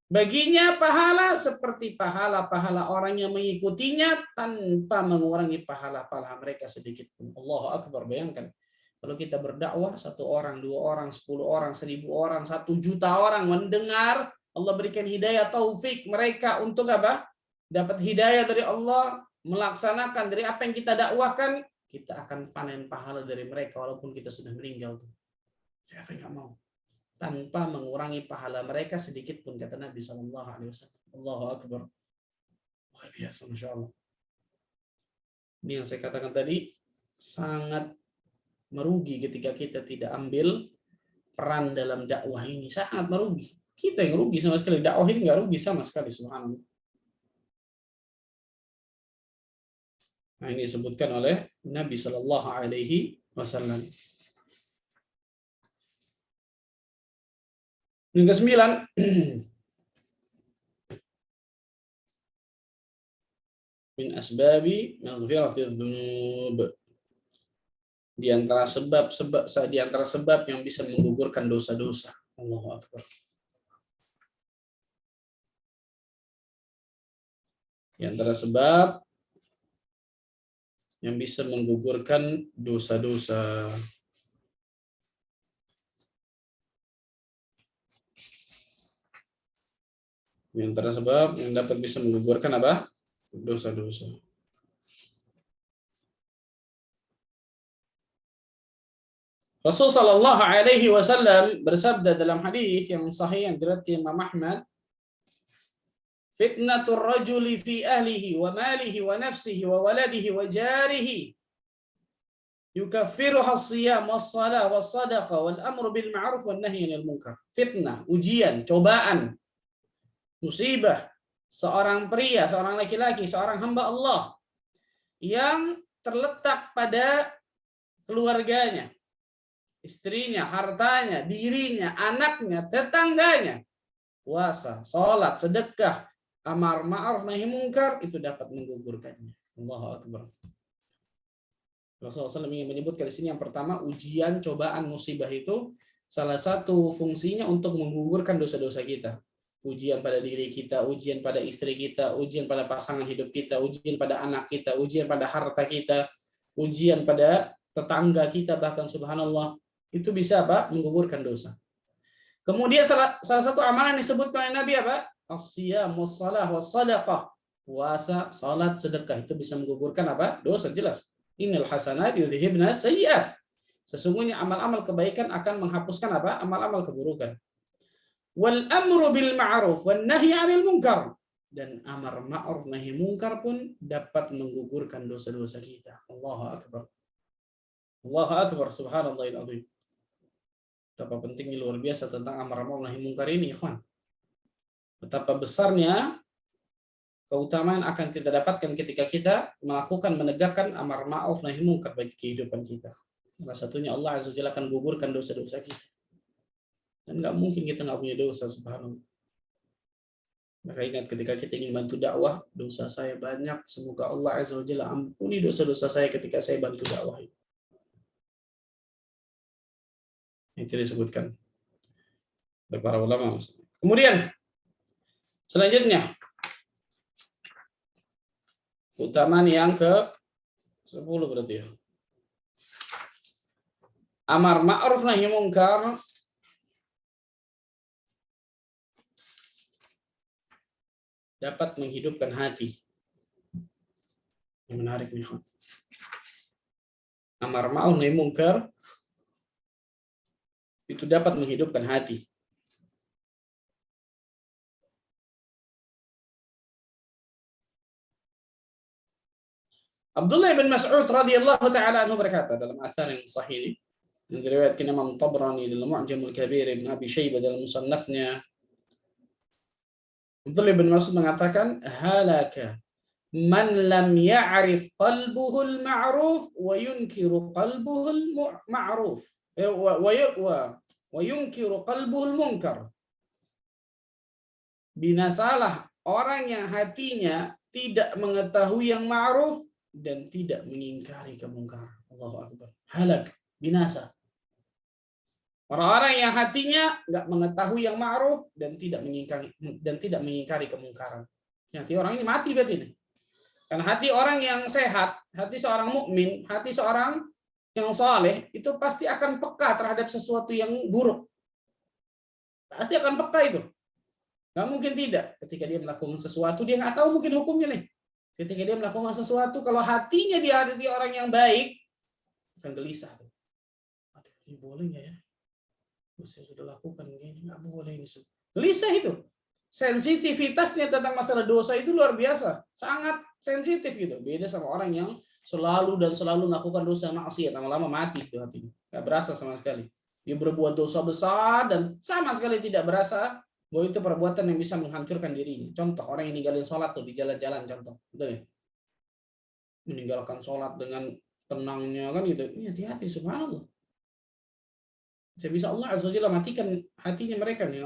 Baginya pahala seperti pahala-pahala orang yang mengikutinya tanpa mengurangi pahala-pahala mereka sedikit pun. Allahu Akbar. Bayangkan kalau kita berdakwah 1 orang, 2 orang, 10 orang, 1000 orang, 1 juta orang mendengar, Allah berikan hidayah taufik mereka untuk apa? Dapat hidayah dari Allah, melaksanakan dari apa yang kita dakwahkan, kita akan panen pahala dari mereka walaupun kita sudah meninggal. Siapa yang nggak mau? Tanpa mengurangi pahala mereka sedikit pun, kata Nabi SAW. Allahu Akbar. Luar biasa, Masya Allah. Ini yang saya katakan tadi, sangat merugi ketika kita tidak ambil peran dalam dakwah ini. Sangat merugi. Kita yang rugi sama sekali. Dakwah ini nggak rugi sama sekali, subhanallah. Nah, ini disebutkan oleh Nabi Sallallahu Alaihi Wasallam. Yang ke-9, min asbabi maghfiratil dzunub. Di antara sebab yang bisa menggugurkan dosa-dosa. Allahu Akbar. Di antara sebab yang bisa menggugurkan dosa-dosa. Di antara sebab yang dapat bisa menggugurkan apa? Dosa-dosa. Rasul sallallahu alaihi wasallam bersabda dalam hadis yang sahih yang diriwayatkan Imam Ahmad, "Fitnatur rajuli fi ahlihi wa malihi wa nafsihi wa waladihi wa jarihi yukaffiruha as-siyam was-shalah was-sadaqah wal amru bil ma'ruf wan nahyi 'anil munkar." Fitnah, ujian, cobaan, musibah seorang pria, seorang laki-laki, seorang hamba Allah yang terletak pada keluarganya, istrinya, hartanya, dirinya, anaknya, tetangganya. Puasa, sholat, sedekah, amar ma'ruf nahi munkar, itu dapat menggugurkannya. Allahu Akbar. Rasulullah SAW ingin menyebutkan di sini yang pertama, ujian, cobaan, musibah itu salah satu fungsinya untuk menggugurkan dosa-dosa kita. Ujian pada diri kita, ujian pada istri kita, ujian pada pasangan hidup kita, ujian pada anak kita, ujian pada harta kita, ujian pada tetangga kita, bahkan subhanallah, itu bisa apa? Menggugurkan dosa. Kemudian salah satu amalan disebutkan oleh Nabi apa? As-siyam was-salah was-sadaqah. Puasa, salat, sedekah itu bisa menggugurkan apa? Dosa, jelas. Innal hasanat yudhibna sayyi'at. Sesungguhnya amal-amal kebaikan akan menghapuskan apa? Amal-amal keburukan. Wal amru bil ma'ruf wan nahyi 'anil munkar. Dan amar ma'ruf nahi munkar pun dapat menggugurkan dosa-dosa kita. Allahu akbar. Allahu akbar, subhanallahil azim. Betapa pentingnya, luar biasa tentang amar ma'ruf nahi munkar ini, ikhwan. Betapa besarnya keutamaan akan kita dapatkan ketika kita melakukan, menegakkan amar ma'ruf nahi munkar bagi kehidupan kita. Salah satunya Allah Azza wa Jalla akan gugurkan dosa-dosa kita. Dan nggak mungkin kita nggak punya dosa, subhanallah. Maka ingat, ketika kita ingin bantu dakwah, dosa saya banyak, semoga Allah Azza wa Jalla ampuni dosa-dosa saya ketika saya bantu dakwah. Itu disebutkan oleh para ulama. Kemudian selanjutnya, keutamaan yang ke-10 berarti ya. Amar ma'ruf nahi munkar dapat menghidupkan hati. Yang menarik nih. Amar ma'ruf nahi munkar itu dapat menghidupkan hati. Abdullah bin Mas'ud radhiyallahu taala anhu berkata dalam athar yang sahih yang diriwayatkan Imam Tabrani dalam Mu'jamul Kabir, Ibn Abi Syaibah dalam musannafnya. Abdullah bin Mas'ud mengatakan, halaka man lam ya'rif qalbuhu al-ma'ruf wa yunkiru qalbuhu al-ma'ruf wa yunkiru qalbuhu al-munkar. Binasalah orang yang hatinya tidak mengetahui yang ma'ruf dan tidak mengingkari kemungkaran. Allahu akbar. Halak, binasa. Orang-orang yang hatinya nggak mengetahui yang ma'ruf dan tidak mengingkari kemungkaran. Hati orang ini mati berarti ini. Karena hati orang yang sehat, hati seorang mukmin, hati seorang yang saleh itu pasti akan peka terhadap sesuatu yang buruk. Pasti akan peka itu. Nggak mungkin tidak. Ketika dia melakukan sesuatu, dia nggak tahu mungkin hukumnya nih. Ketika dia melakukan sesuatu, kalau hatinya dia hati orang yang baik, akan gelisah tuh. Aduh, ini boleh nggak ya? Saya sudah lakukan begini, nggak boleh ini. Gelisah itu. Sensitivitasnya tentang masalah dosa itu luar biasa. Sangat sensitif gitu. Beda sama orang yang selalu melakukan dosa maksiat. Lama-lama mati itu hatinya. Nggak berasa sama sekali. Dia berbuat dosa besar dan sama sekali tidak berasa bahwa itu perbuatan yang bisa menghancurkan dirinya. Contoh, orang yang ninggalin sholat tuh di jalan-jalan, contoh. Betul ya? Meninggalkan sholat dengan tenangnya kan gitu. Ini hati-hati, subhanallah. Saya bisa Allah Azza wa Jalla matikan hatinya mereka nih.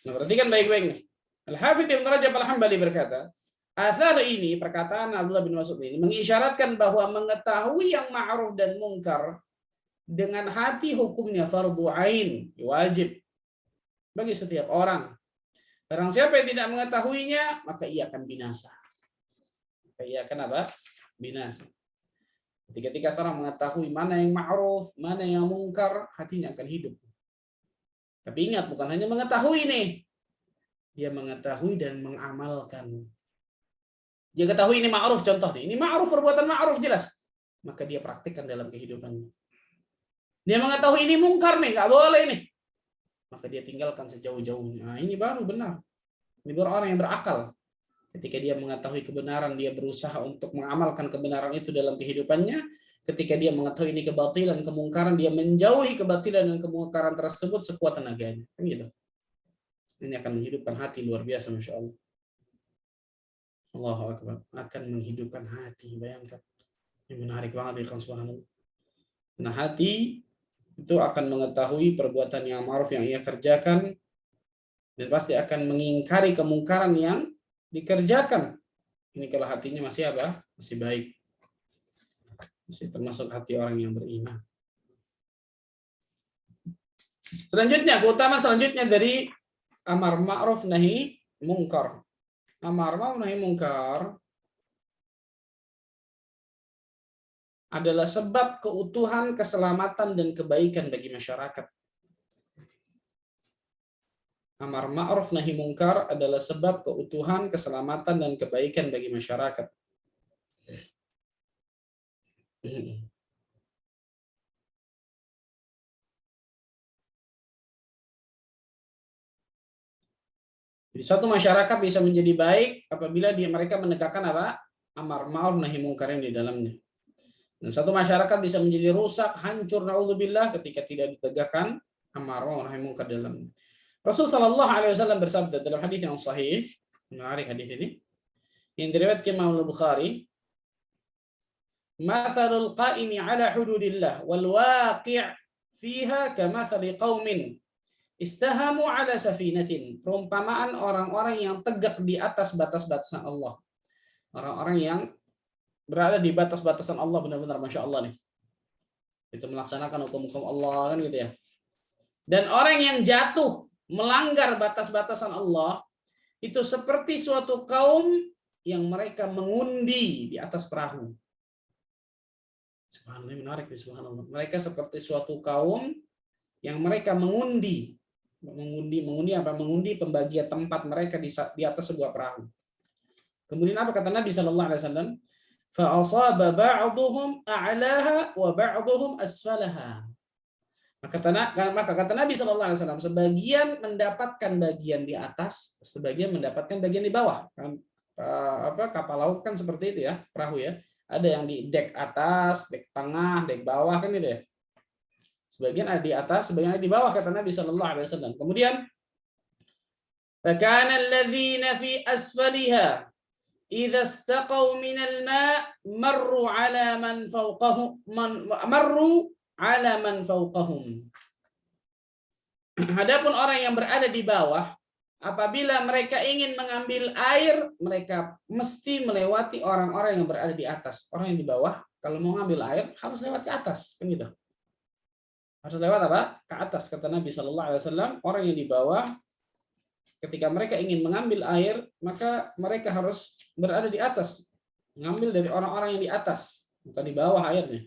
Nah, perhatikan baik-baik nih. Al-Hafidz Ibnu Rajab Al-Hambali berkata, asar ini, perkataan Abdullah bin Mas'ud ini mengisyaratkan bahwa mengetahui yang ma'ruf dan mungkar dengan hati hukumnya fardu ain, wajib bagi setiap orang. Barang siapa yang tidak mengetahuinya, maka ia akan binasa. Maka ia akan apa? Binasa. Ketika seorang mengetahui mana yang ma'ruf, mana yang mungkar, hatinya akan hidup. Tapi ingat, bukan hanya mengetahui nih. Dia mengetahui dan mengamalkan. Dia ketahui ini ma'ruf, contoh nih. Ini ma'ruf, perbuatan ma'ruf jelas. Maka dia praktikkan dalam kehidupannya. Dia mengetahui ini mungkar nih, nggak boleh nih. Maka dia tinggalkan sejauh-jauhnya. Nah, ini baru benar. Ini baru orang yang berakal. Ketika dia mengetahui kebenaran, dia berusaha untuk mengamalkan kebenaran itu dalam kehidupannya. Ketika dia mengetahui ini kebatilan, kemungkaran, dia menjauhi kebatilan dan kemungkaran tersebut sekuat tenaganya. Kan gitu. Ini akan menghidupkan hati luar biasa, Masya Allah. Allahu Akbar. Akan menghidupkan hati, bayangkan. Ini menarik banget, ya, subhanallah. Nah, hati itu akan mengetahui perbuatan yang ma'ruf yang ia kerjakan dan pasti akan mengingkari kemungkaran yang dikerjakan. Ini kalau hatinya masih apa? Masih baik. Masih termasuk hati orang yang beriman. Selanjutnya, keutamaan selanjutnya dari amar ma'ruf nahi munkar. Amar ma'ruf nahi munkar adalah sebab keutuhan, keselamatan, dan kebaikan bagi masyarakat. Amar ma'ruf nahi mungkar adalah sebab keutuhan, keselamatan, dan kebaikan bagi masyarakat. Jadi suatu masyarakat bisa menjadi baik apabila mereka menegakkan apa? Amar ma'ruf nahi mungkar di dalamnya. Dan satu masyarakat bisa menjadi rusak, hancur, naudzubillah, ketika tidak ditegakkan amar ma'ruf nahi mungkar di dalamnya. Rasul sallallahu alaihi wasallam bersabda dalam hadis yang sahih, menarik hadis ini, yang diriwayatkan Imam Al-Bukhari, "Mathalul qa'imi 'ala hududillah wal waqi' fiha kamathali qaumin istahamu 'ala safinatin." Perumpamaan orang-orang yang tegak di atas batas-batasan Allah. Orang-orang yang berada di batas-batasan Allah, benar-benar Masya Allah nih. Itu melaksanakan hukum-hukum Allah kan gitu ya. Dan orang yang jatuh melanggar batas-batasan Allah itu seperti suatu kaum yang mereka mengundi di atas perahu. Subhanallah, menarik nih, subhanallah. Mereka seperti suatu kaum yang mereka mengundi apa? Mengundi pembagian tempat mereka di atas sebuah perahu. Kemudian apa kata Nabi Shallallahu Alaihi Wasallam? Fa'asaba ba'duhum a'laha wa ba'duhum asfalaha. Maka kata Nabi Shallallahu Alaihi Wasallam, sebagian mendapatkan bagian di atas, sebagian mendapatkan bagian di bawah. Kapal laut kan seperti itu ya, perahu ya. Ada yang di dek atas, dek tengah, dek bawah kan gitu ya. Sebagian ada di atas, sebagian ada di bawah, kata Nabi Shallallahu Alaihi Wasallam. Kemudian, فَكَانَ الَّذِينَ فِي أَسْفَلِهَا إِذَا اسْتَقَوْا مِنَ الْمَاءِ مَرُّوا عَلَى مَنْ فَوْقَهُمْ. Adapun orang yang berada di bawah, apabila mereka ingin mengambil air, mereka mesti melewati orang-orang yang berada di atas. Orang yang di bawah, kalau mau ngambil air, harus lewat ke atas, kan gitu. Harus lewat apa? Ke atas, kata Nabi Shallallahu Alaihi Wasallam. Orang yang di bawah, ketika mereka ingin mengambil air, maka mereka harus berada di atas, mengambil dari orang-orang yang di atas, bukan di bawah airnya.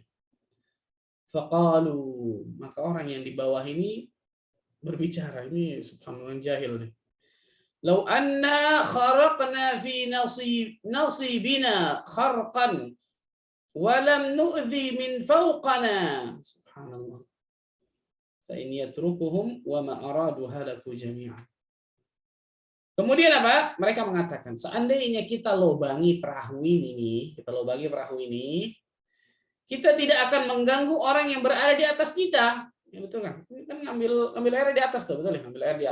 Faqalu, maka orang yang di bawah ini berbicara, ini subhanallah jahil nih. Lau anna kharaqna fi nasibina kharqan wa lam nu'dhi min fawqana. Subhanallah. Fa in yatrukuhum wa ma aradu halaku jami'an. Kemudian apa? Mereka mengatakan, seandainya kita lobangi perahu ini, kita tidak akan mengganggu orang yang berada di atas kita. Ya betul kan? Ini kan ngambil air di atas tuh, betul ya? Ngambil air di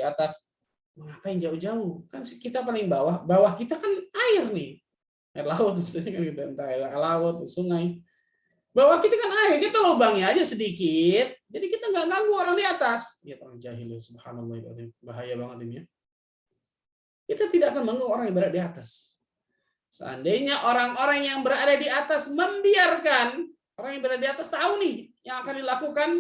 atas. Ngapain jauh-jauh? Kan kita paling bawah. Bawah kita kan air nih. Air laut maksudnya kan gitu, entah air laut, sungai. Bawah kita kan air, kita lobangi aja sedikit. Jadi kita nggak ganggu orang di atas. Ya orang jahil, subhanallah, bahaya banget ini ya. Kita tidak akan mengganggu orang yang berada di atas. Seandainya orang-orang yang berada di atas membiarkan, orang yang berada di atas tahu nih yang akan dilakukan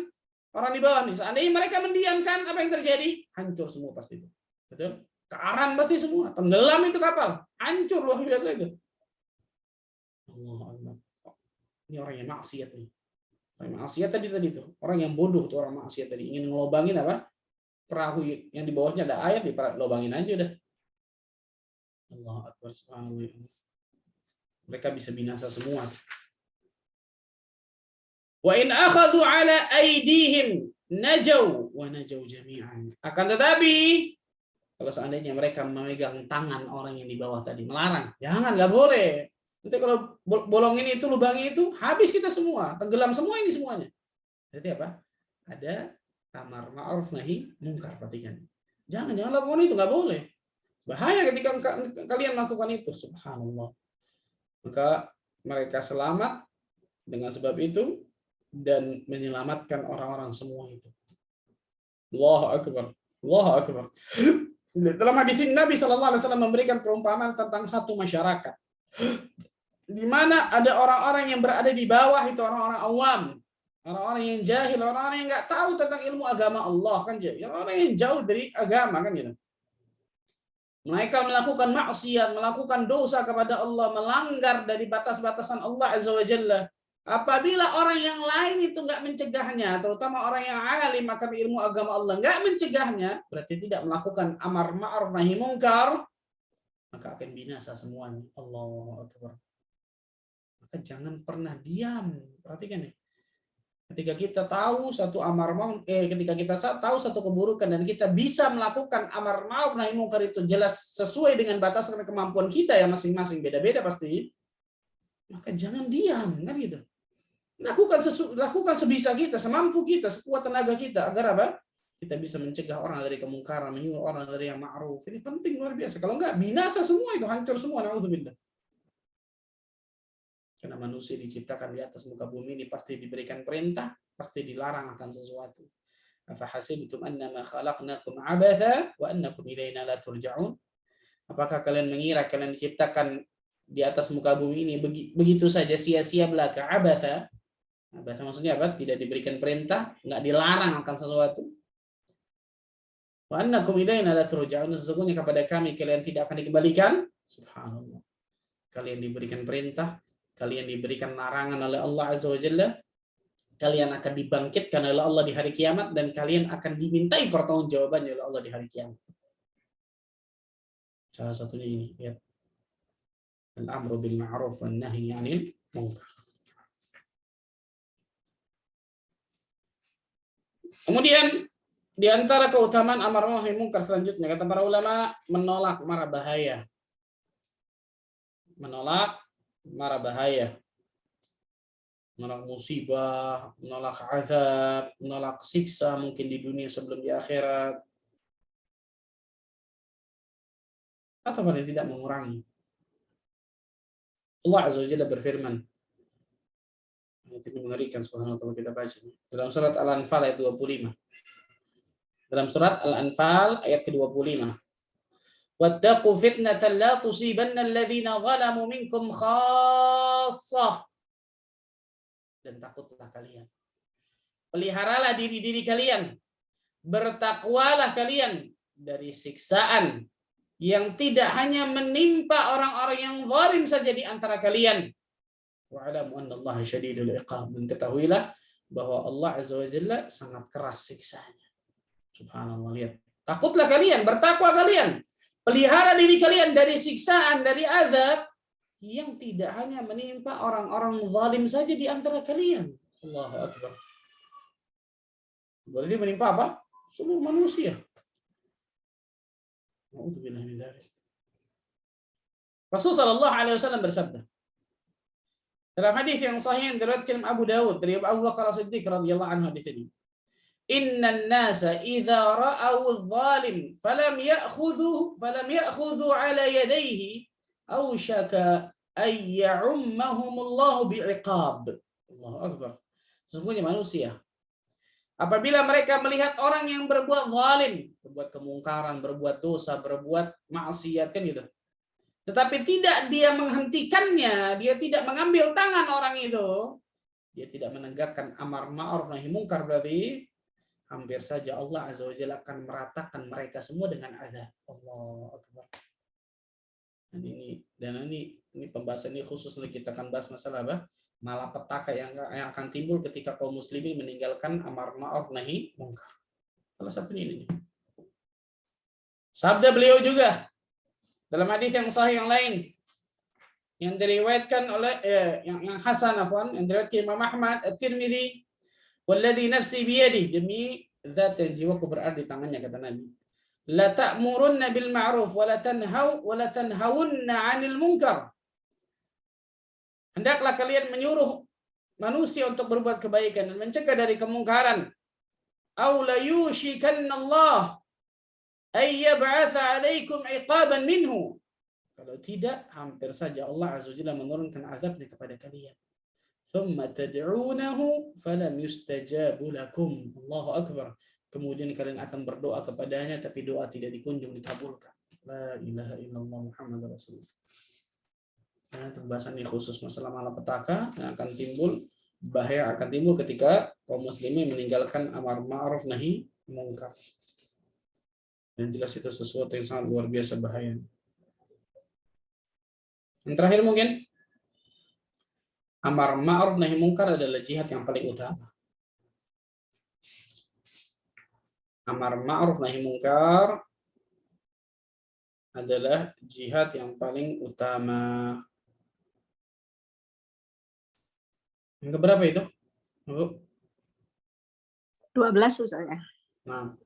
orang di bawah nih. Seandainya mereka mendiamkan, apa yang terjadi? Hancur semua pasti itu. Betul? Karam pasti semua. Tenggelam itu kapal. Hancur luar biasa itu. Allah. Ini orang yang maksiat nih. Orang yang maksiat tadi itu. Orang yang bodoh tuh orang maksiat tadi. Ingin ngelobangin apa? Perahu yang di bawahnya ada air, dilobangin aja udah. Allah Akbar, subhanallah. Mereka bisa binasa semua. Wa in akhadhu ala aydihim najau wa najau jami'an. Akan tetapi kalau seandainya mereka memegang tangan orang yang di bawah tadi, melarang, jangan, nggak boleh. Nanti kalau bolongin itu, lubangi itu, habis kita semua, tenggelam semua ini semuanya. Jadi apa? Ada amar ma'ruf nahi mungkar, perhatikan. Jangan lakukan itu, nggak boleh. Bahaya ketika kalian melakukan itu, subhanallah. Maka mereka selamat dengan sebab itu dan menyelamatkan orang-orang semua itu. Allahu Akbar. Allahu Akbar. Dalam hadis ini Nabi Shallallahu Alaihi Wasallam memberikan perumpamaan tentang satu masyarakat di mana ada orang-orang yang berada di bawah, itu orang-orang awam, orang-orang yang jahil, orang-orang yang nggak tahu tentang ilmu agama Allah kan, orang-orang yang jauh dari agama kan gitu. Mereka melakukan maksiat, melakukan dosa kepada Allah, melanggar dari batas-batasan Allah Azza wa Jalla. Apabila orang yang lain itu nggak mencegahnya, terutama orang yang alim akan ilmu agama Allah nggak mencegahnya, berarti tidak melakukan amar ma'ruf nahi mungkar, maka akan binasa semuanya. Allahu Akbar. Maka jangan pernah diam. Perhatikan nih. Ketika kita tahu satu ketika kita tahu satu keburukan dan kita bisa melakukan amar ma'ruf nahi mungkar itu jelas sesuai dengan batasan kemampuan kita ya masing-masing beda-beda pasti, maka jangan diam kan gitu. Lakukan sebisa kita, semampu kita, sekuat tenaga kita agar apa? Kita bisa mencegah orang dari kemungkaran, menyuruh orang dari yang ma'ruf. Ini penting luar biasa. Kalau enggak binasa semua itu, hancur semua. Na'udzubillah. Karena manusia diciptakan di atas muka bumi ini pasti diberikan perintah, pasti dilarang akan sesuatu. Afahasibtum annama khalaqnakum abatha wa annakum ilaina la turja'un? Apakah kalian mengira kalian diciptakan di atas muka bumi ini begitu saja sia-sia belaka? Abatha. Abatha maksudnya apa? Tidak diberikan perintah, enggak dilarang akan sesuatu. Wa annakum ilaina la turja'un? Sesungguhnya kepada kami kalian tidak akan dikembalikan. Subhanallah. Kalian diberikan perintah, kalian diberikan larangan oleh Allah Azza wa Jalla, kalian akan dibangkitkan oleh Allah di hari kiamat, dan kalian akan dimintai pertanggungjawabannya oleh Allah di hari kiamat. Salah satunya ini, ya. Al-amru bil ma'ruf wan nahyi 'anil munkar. Kemudian di antara keutamaan amar ma'ruf nahi munkar selanjutnya kata para ulama, menolak mara bahaya. Menolak mara bahaya. Menolak musibah, menolak azab, menolak siksa mungkin di dunia sebelum di akhirat. Atau paling tidak mengurangi. Allah Azza wa Jalla berfirman. Ini mengerikan subhanallah kalau kita baca. Dalam surat Al-Anfal ayat 25. Dalam surat Al-Anfal ayat ke-25. Wattaqu fitnatan la tusibanna alladhina zalamu minkum khassah. Dan takutlah kalian. Peliharalah diri-diri kalian. Bertakwalah kalian dari siksaan yang tidak hanya menimpa orang-orang yang zalim saja di antara kalian. Wa'alamu annallaha syadidul iqab. Dan ketahuilah bahwa Allah Azza wa Jalla sangat keras siksanya. Subhanallah, lihat. Takutlah kalian, bertakwa kalian. Pelihara diri kalian dari siksaan, dari azab yang tidak hanya menimpa orang-orang zalim saja di antara kalian. Allahu Akbar. Berarti menimpa apa? Seluruh manusia. Rasul sallallahu alaihi wasallam bersabda dalam hadis yang sahih yang diriwayatkan Abu Dawud dari Abu Bakar As-Siddiq radhiyallahu anhu, hadis ini. Innan nasa idza ra'aw adh-dhalim falam ya'khudhu ala yadayhi aw syaka ay ya'ummahum Allah bi'iqab. Allahu Akbar. Sesungguhnya manusia apabila mereka melihat orang yang berbuat zalim, berbuat kemungkaran, berbuat dosa, berbuat maksiat kan gitu. Tetapi tidak dia menghentikannya, dia tidak mengambil tangan orang itu, dia tidak menegakkan amar ma'ruf nahi mungkar, berarti hampir saja Allah Azza wa Jalla akan meratakan mereka semua dengan azab. Allahu Akbar. Dan ini pembahasan ini khusus kita akan bahas masalah apa? Malapetaka yang akan timbul ketika kaum muslimin meninggalkan amar ma'ruf nahi mungkar. Salah satunya ini. Sabda beliau juga dalam hadis yang sahih yang lain yang diriwayatkan oleh yang hasan afwan, yang diriwayatkan Imam Ahmad, At-Tirmidzi, walladzi nafsi biyadihi, demi zat yang jiwaku berada di tangannya, kata Nabi, la ta'murunna bil ma'ruf wa la tanhawunna 'anil munkar. Hendaklah kalian menyuruh manusia untuk berbuat kebaikan dan mencegah dari kemungkaran. Aw la yushikanna Allah ay yab'atha 'alaikum 'iqaban minhu. Kalau tidak, hampir saja Allah Azza wa Jalla menurunkan azabnya kepada kalian. Thumma tad'unahu falam yustajabu lakum. Allahu Akbar. Kemudian kalian akan berdoa kepadanya tapi doa tidak dikunjung dikabulkan. La ilaha illallah Muhammadur Rasulullah. Karena pembahasan ini khusus masalah malapetaka yang akan timbul, bahaya akan timbul ketika kaum muslimin meninggalkan amar ma'ruf nahi mungkar. Dan jelas itu sesuatu yang sangat luar biasa bahaya. Yang terakhir mungkin Amar ma'ruf nahi mungkar adalah jihad yang paling utama. Amar ma'ruf nahi mungkar adalah jihad yang paling utama. Yang keberapa itu? 12 Ustaz ya. Nah,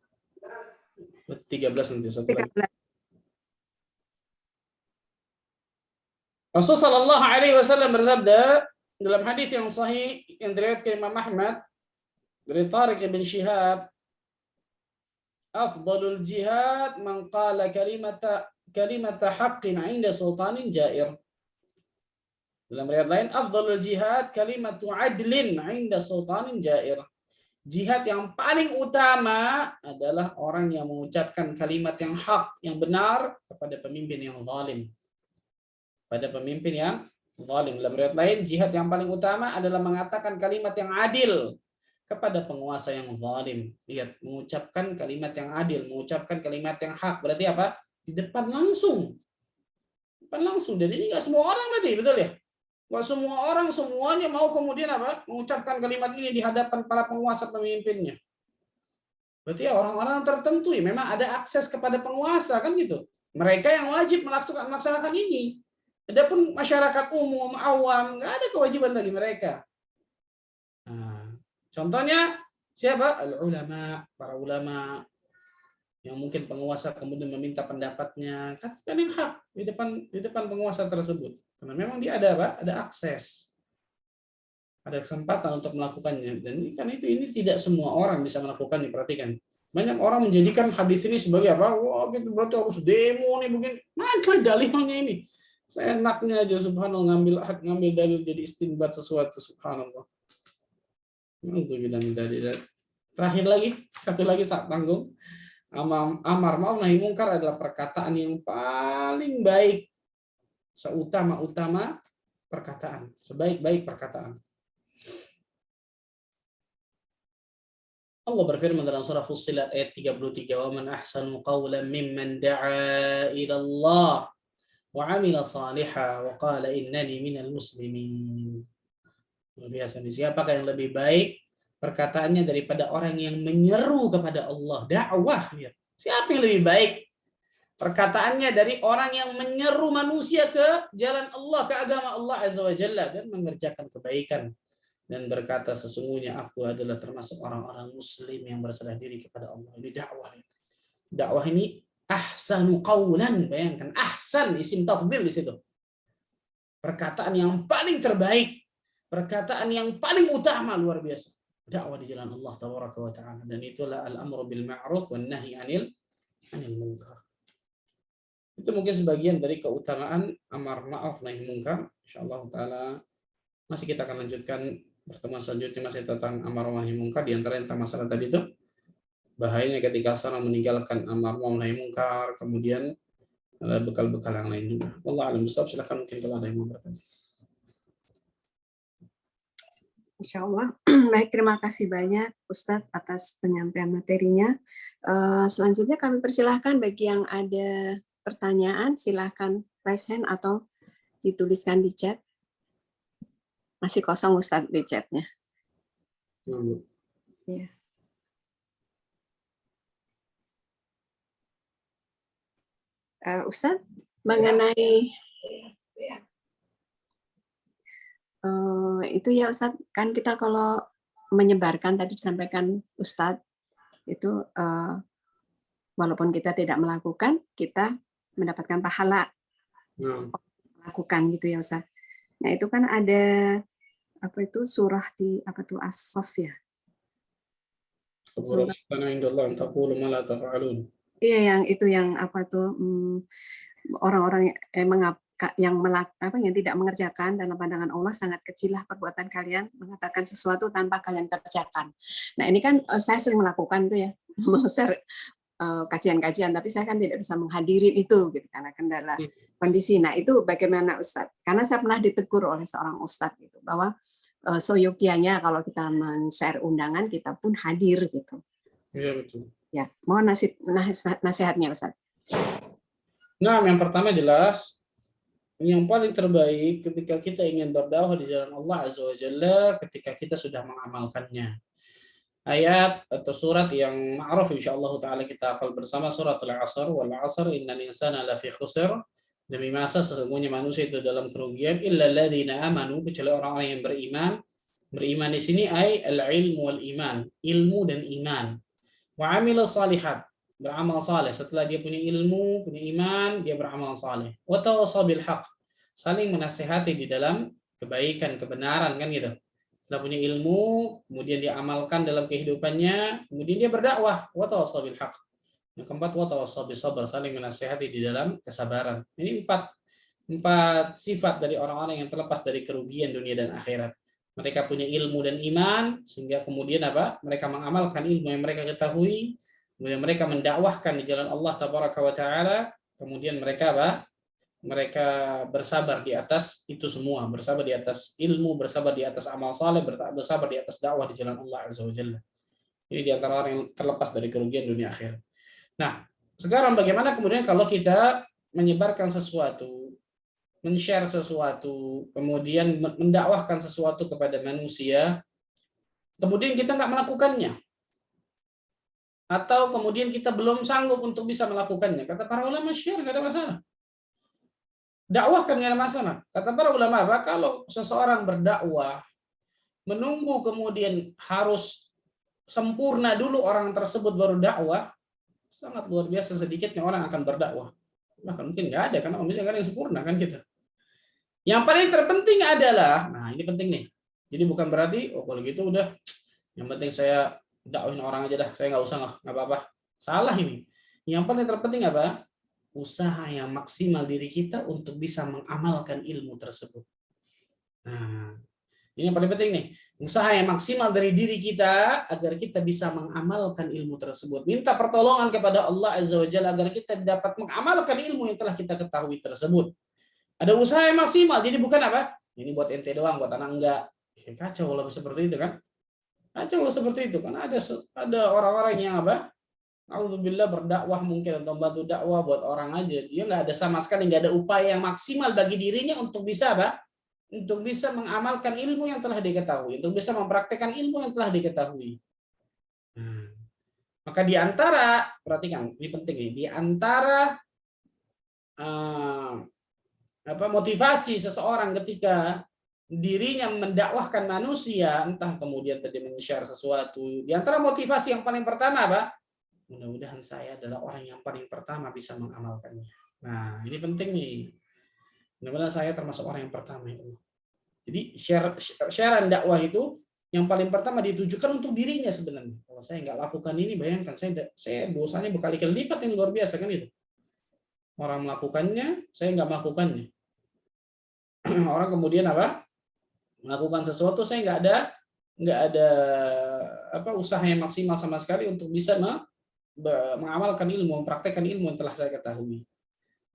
13 nanti satu lagi. 13. Rasulullah Shallallahu Alaihi Wasallam bersabda dalam hadis yang sahih yang diriwayatkan Imam Ahmad dari Tariq bin Shihab, afdalul jihad man qala kalimata haqqin 'inda sultanin jair. Dalam riwayat lain, afdalul jihad kalimatu adlin 'inda sultanin jair. Jihad yang paling utama adalah orang yang mengucapkan kalimat yang hak, yang benar kepada pemimpin yang zalim. Pada pemimpin yang zalim. Dalam riwayat lain, jihad yang paling utama adalah mengatakan kalimat yang adil kepada penguasa yang zalim. Lihat, mengucapkan kalimat yang adil, mengucapkan kalimat yang hak. Berarti apa? Di depan langsung. Depan langsung. Dan ini nggak semua orang berarti, betul ya? Nggak semua orang, semuanya mau kemudian apa? Mengucapkan kalimat ini di hadapan para penguasa pemimpinnya. Berarti ya orang-orang tertentu ya memang ada akses kepada penguasa, kan gitu. Mereka yang wajib melaksanakan ini. Adapun masyarakat umum, awam, nggak ada kewajiban bagi mereka. Nah, contohnya siapa? Al-ulama, para ulama yang mungkin penguasa kemudian meminta pendapatnya, kan yang hak di depan penguasa tersebut. Karena memang dia ada apa? Ada akses, ada kesempatan untuk melakukannya. Dan ini tidak semua orang bisa melakukannya. Perhatikan, banyak orang menjadikan hadis ini sebagai apa? Wah, gitu berarti harus demo nih, begini. Mana dalilnya ini? Seenaknya aja subhanallah ngambil dalil jadi istinbat sesuatu, subhanallah. Terakhir lagi, satu lagi saat tanggung. Amar ma'ruf nahi mungkar adalah perkataan yang paling baik, seutama-utama perkataan, sebaik-baik perkataan. Allah berfirman dalam surah Fussilat ayat 33, "Wa man ahsanu qawlan mimman da'a ila Allah wa 'amila shalihan wa qala innani minal muslimin." Biasa nih, siapakah yang lebih baik perkataannya daripada orang yang menyeru kepada Allah, dakwah. Siapa yang lebih baik perkataannya dari orang yang menyeru manusia ke jalan Allah, ke agama Allah Azza wa Jalla, dan mengerjakan kebaikan dan berkata sesungguhnya aku adalah termasuk orang-orang muslim yang berserah diri kepada Allah. Ini dakwah. Dakwah ini ahsanu qawlan, bayangkan ahsan isim tafdhil di situ. Perkataan yang paling terbaik, perkataan yang paling utama, luar biasa. Dakwah di jalan Allah tabaraka wa taala, dan itulah al-amru bil ma'ruf wan nahyi 'anil munkar. Itu mungkin sebagian dari keutamaan amar ma'ruf nahi munkar. Insyaallah taala masih kita akan lanjutkan pertemuan selanjutnya, masih tentang amar nahi munkar, di antara tentang masalah tadi itu bahayanya ketika seorang meninggalkan amar ma'ruf nahi munkar, kemudian ada bekal-bekal yang lain juga. Wallahu a'lam bishawab. Silakan mungkin kalau ada yang mau bertanya. Insya Allah. Baik, terima kasih banyak Ustadz atas penyampaian materinya. Selanjutnya kami persilahkan bagi yang ada pertanyaan, silahkan raise hand atau dituliskan di chat. Masih kosong Ustadz di chatnya. Ya. Ustadz, mengenai itu ya Ustadz, kan kita kalau menyebarkan tadi disampaikan Ustadz itu walaupun kita tidak melakukan, kita mendapatkan pahala melakukan gitu ya Ustadz. Nah itu kan ada apa itu surah di apa tuh As-Saff ya. Iya yang itu yang apa tuh orang-orang yang tidak mengerjakan dalam pandangan Allah sangat kecillah perbuatan kalian mengatakan sesuatu tanpa kalian kerjakan. Nah ini kan saya sering melakukan itu ya, share kajian-kajian, tapi saya kan tidak bisa menghadiri itu gitu karena kendala kondisi. Nah itu bagaimana Ustadz? Karena saya pernah ditegur oleh seorang Ustadz gitu bahwa soyokianya kalau kita men-share undangan kita pun hadir gitu. Iya betul. Ya, mohon nasihatnya Ustadz. Nah, yang pertama jelas yang paling terbaik ketika kita ingin berdakwah di jalan Allah Azza wa Jalla ketika kita sudah mengamalkannya. Ayat atau surat yang ma'ruf insyaallah taala kita hafal bersama, surat Al-'Asr, wal 'asr innal insana lafi khusr. Demi masa sesungguhnya manusia itu dalam kerugian illa alladzina amanu, kecuali orang-orang yang beriman. Beriman di sini ay al-ilmu wal iman, ilmu dan iman. Wa 'amilus shalihat, beramal saleh. Setelah dia punya ilmu, punya iman, dia beramal saleh. Wa tawassaw bil haqq, saling menasihati di dalam kebaikan, kebenaran, kan gitu. Setelah punya ilmu, kemudian dia amalkan dalam kehidupannya, kemudian dia berdakwah. Wa tawassaw bil haqq. Yang keempat, wa tawassaw bis sabr, saling menasihati di dalam kesabaran. Ini empat sifat dari orang-orang yang terlepas dari kerugian dunia dan akhirat. Mereka punya ilmu dan iman, sehingga kemudian apa? Mereka mengamalkan ilmu yang mereka ketahui, kemudian mereka mendakwahkan di jalan Allah Tabaraka wa Ta'ala, kemudian mereka apa? Mereka bersabar di atas itu semua, bersabar di atas ilmu, bersabar di atas amal saleh, bersabar di atas dakwah di jalan Allah Azza wa Jalla. Ini di antara orang yang terlepas dari kerugian dunia akhirat. Nah, sekarang bagaimana kemudian kalau kita menyebarkan sesuatu, men-share sesuatu, kemudian mendakwahkan sesuatu kepada manusia, kemudian kita nggak melakukannya, atau kemudian kita belum sanggup untuk bisa melakukannya. Kata para ulama, share nggak ada masalah. Dakwahkan nggak ada masalah. Kata para ulama apa? Kalau seseorang berdakwah, menunggu kemudian harus sempurna dulu orang tersebut baru dakwah, sangat luar biasa sedikitnya orang akan berdakwah. Bahkan mungkin nggak ada, karena manusia nggak ada yang sempurna kan kita. Yang paling terpenting adalah, nah ini penting nih. Jadi bukan berarti, oh kalau gitu udah, yang penting saya dakwahin orang aja dah, saya nggak usah nggak apa-apa. Salah ini. Yang paling terpenting apa? Usaha yang maksimal diri kita untuk bisa mengamalkan ilmu tersebut. Nah, ini yang paling penting nih. Usaha yang maksimal dari diri kita agar kita bisa mengamalkan ilmu tersebut. Minta pertolongan kepada Allah Azza wa Jalla agar kita dapat mengamalkan ilmu yang telah kita ketahui tersebut. Ada usaha yang maksimal, jadi bukan apa? Ini buat ente doang, buat anak enggak. Kacau kalau seperti itu kan? Kacau kalau seperti itu kan? Ada orang-orang yang apa? Alhamdulillah berdakwah mungkin atau bantu dakwah buat orang aja. Dia nggak ada sama sekali, nggak ada upaya yang maksimal bagi dirinya untuk bisa apa? Untuk bisa mengamalkan ilmu yang telah diketahui, untuk bisa mempraktekkan ilmu yang telah diketahui. Maka di antara, perhatikan, ini penting nih, di antara motivasi seseorang ketika dirinya mendakwahkan manusia, entah kemudian tadi men-share sesuatu, di antara motivasi yang paling pertama apa? Mudah-mudahan saya adalah orang yang paling pertama bisa mengamalkannya. Nah, ini penting nih. Mudah-mudahan saya termasuk orang yang pertama itu. Jadi sharean dakwah itu yang paling pertama ditujukan untuk dirinya sebenarnya. Kalau saya nggak lakukan ini, bayangkan saya dosanya berkali-kali lipat yang luar biasa kan itu. Orang melakukannya, saya nggak melakukannya. Orang kemudian apa? Melakukan sesuatu, saya nggak ada usaha yang maksimal sama sekali untuk bisa mengamalkan ilmu, mempraktekkan ilmu yang telah saya ketahui.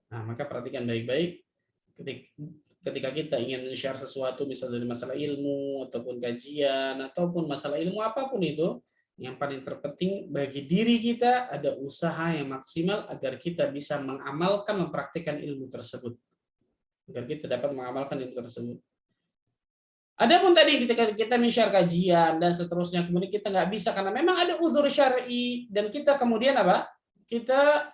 Nah, maka perhatikan baik-baik ketika kita ingin share sesuatu, misalnya dari masalah ilmu ataupun kajian ataupun masalah ilmu apapun itu, yang paling terpenting bagi diri kita ada usaha yang maksimal agar kita bisa mengamalkan, mempraktekkan ilmu tersebut. Agar kita dapat mengamalkan ilmu tersebut. Adapun tadi ketika kita men-share kajian dan seterusnya, kemudian kita nggak bisa karena memang ada uzur syar'i dan kita kemudian apa? Kita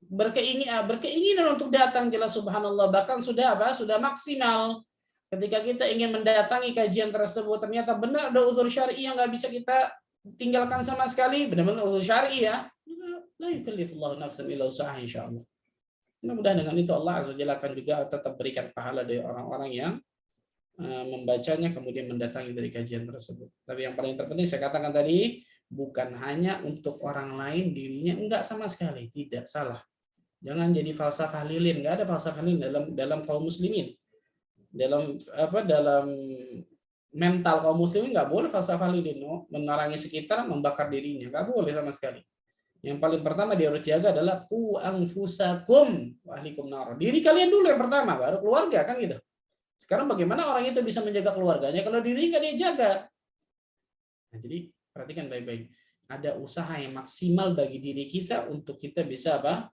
berkeinginan untuk datang, jelas subhanallah, bahkan sudah maksimal. Ketika kita ingin mendatangi kajian tersebut, ternyata benar ada uzur syar'i yang nggak bisa kita tinggalkan sama sekali, benar-benar uzur syar'i ya. La yukallifullahu nafsan illa usaha insyaallah. Mudah-mudahan dengan itu Allah Azza wa Jalla akan juga tetap berikan pahala dari orang-orang yang membacanya kemudian mendatangi dari kajian tersebut. Tapi yang paling terpenting saya katakan tadi, bukan hanya untuk orang lain, dirinya enggak sama sekali, tidak, salah. Jangan jadi falsafah lilin, enggak ada falsafah lilin dalam kaum muslimin. Dalam mental kaum muslimin enggak boleh falsafah lilin, menerangi sekitar, membakar dirinya, enggak boleh sama sekali. Yang paling pertama dia harus jaga adalah qu anfusakum wa ahlikum nar. Diri kalian dulu yang pertama, baru keluarga kan gitu. Sekarang bagaimana orang itu bisa menjaga keluarganya kalau diri nggak dia jaga? Nah, jadi perhatikan baik-baik. Ada usaha yang maksimal bagi diri kita untuk kita bisa apa?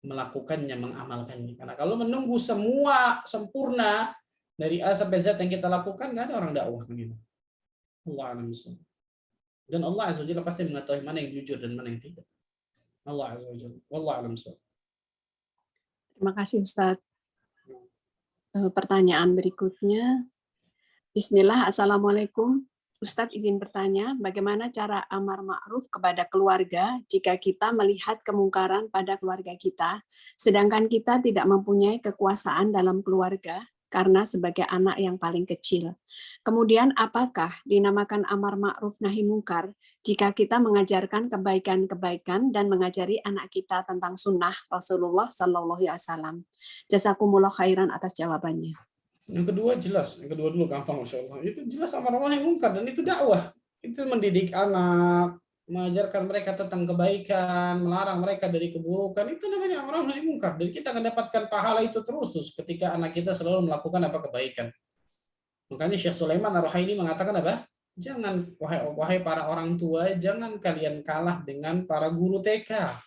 melakukannya, mengamalkannya. Karena kalau menunggu semua sempurna dari A sampai Z yang kita lakukan, nggak ada orang dakwah begitu. Allah a'lam bishawab. Dan Allah azza wajalla pasti mengetahui mana yang jujur dan mana yang tidak. Allah azza wajalla. Wallahu a'lam bishawab. Terima kasih Ustaz. Pertanyaan berikutnya. Bismillah, Assalamualaikum. Ustadz izin bertanya, bagaimana cara amar ma'ruf kepada keluarga jika kita melihat kemungkaran pada keluarga kita, sedangkan kita tidak mempunyai kekuasaan dalam keluarga karena sebagai anak yang paling kecil. Kemudian apakah dinamakan amar ma'ruf nahi mungkar jika kita mengajarkan kebaikan-kebaikan dan mengajari anak kita tentang sunnah Rasulullah Sallallahu Alaihi Wasallam? Jazakumullah khairan atas jawabannya. Yang kedua jelas, yang kedua dulu gampang Masya Allah. Itu jelas amar ma'ruf nahi mungkar dan itu dakwah. Itu mendidik anak, mengajarkan mereka tentang kebaikan, melarang mereka dari keburukan, itu namanya amar ma'ruf nahi mungkar. Dan kita akan dapatkan pahala itu terus ketika anak kita selalu melakukan apa kebaikan. Makanya Syekh Sulaiman Ar-Ruhaili mengatakan apa? Jangan wahai para orang tua, jangan kalian kalah dengan para guru TK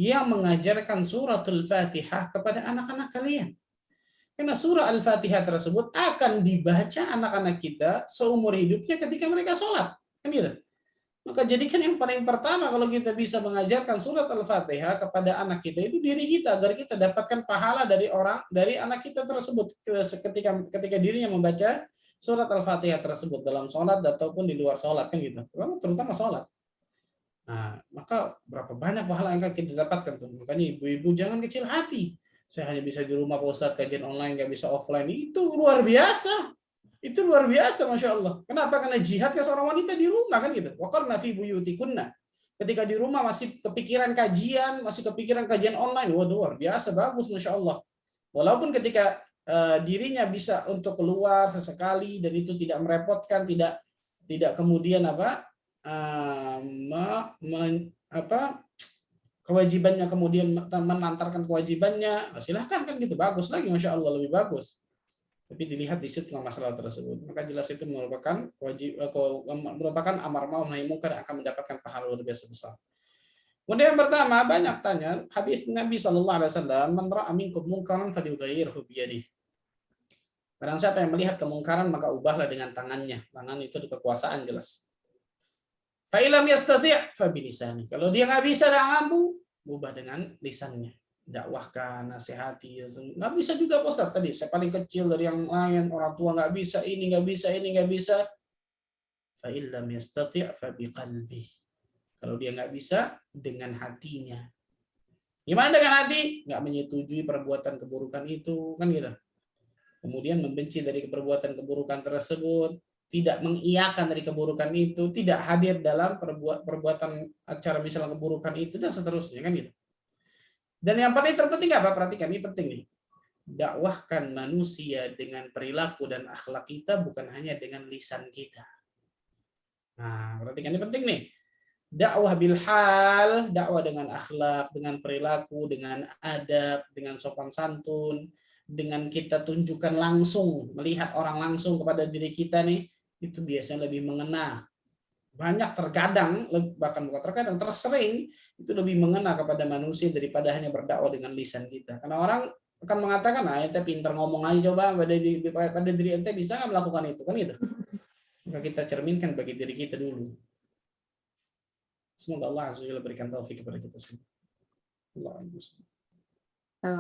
yang mengajarkan suratul Fatihah kepada anak-anak kalian. Karena surah Al-Fatihah tersebut akan dibaca anak-anak kita seumur hidupnya ketika mereka sholat. Kan gitu? Maka jadikan yang paling pertama kalau kita bisa mengajarkan surat Al-Fatihah kepada anak kita itu diri kita agar kita dapatkan pahala dari anak kita tersebut ketika dirinya membaca surat Al-Fatihah tersebut dalam sholat ataupun di luar sholat kan gitu. Terutama sholat. Nah, maka berapa banyak pahala yang akan kita dapatkan tuh. Makanya ibu-ibu jangan kecil hati. Saya hanya bisa di rumah Pak Ustadz, kajian online, nggak bisa offline. Itu luar biasa. Itu luar biasa, Masya Allah. Kenapa? Karena jihadnya seorang wanita di rumah, kan gitu. Waqarna fi buyutikunna. Ketika di rumah masih kepikiran kajian, masih kepikiran kajian online. Waduh, luar biasa, bagus, Masya Allah. Walaupun ketika dirinya bisa untuk keluar sesekali, dan itu tidak merepotkan, tidak kemudian kewajibannya kemudian menantarkan kewajibannya, silahkan kan gitu, bagus lagi Masya Allah, lebih bagus. Tapi dilihat di situ masalah tersebut, maka jelas itu merupakan amar ma'ruf nahi mungkar yang akan mendapatkan pahala luar biasa besar. Kemudian yang pertama, banyak tanya hadis Nabi Shallallahu Alaihi Wasallam, man ra'a minkum munkaran falyughayyirhu biyadihi. Barang siapa yang melihat kemungkaran maka ubahlah dengan tangannya. Tangan itu di kekuasaan jelas. Fa'ilam yastati' fa bilisani. Kalau dia nggak bisa dengan mampu, ubah dengan lisannya. Dakwahkan, nasihati. Nggak bisa juga Pak Ustaz tadi. Saya paling kecil dari yang lain, orang tua nggak bisa, ini nggak bisa, ini nggak bisa. Fa'ilam yastati' fa biqalbi. Kalau dia nggak bisa, dengan hatinya. Gimana dengan hati? Nggak menyetujui perbuatan keburukan itu, kan gitu. Kemudian membenci dari perbuatan keburukan tersebut, tidak mengiyakan dari keburukan itu, tidak hadir dalam perbuatan acara misalnya keburukan itu, dan seterusnya kan gitu. Dan yang paling terpenting apa? Perhatikan, ini penting nih. Dakwahkan manusia dengan perilaku dan akhlak kita, bukan hanya dengan lisan kita. Nah, perhatikan, ini penting nih. Dakwah bil hal, dakwah dengan akhlak, dengan perilaku, dengan adab, dengan sopan santun, dengan kita tunjukkan langsung, melihat orang langsung kepada diri kita nih, itu biasanya lebih mengena. Banyak terkadang, bahkan bukan terkadang, tersering itu lebih mengena kepada manusia daripada hanya berdakwah dengan lisan kita. Karena orang akan mengatakan, ente pinter ngomong aja, coba pada diri ente bisa nggak melakukan itu, kan gitu. Maka kita cerminkan bagi diri kita dulu. Semoga Allah Azza wa Jalla berikan taufik kepada kita semua.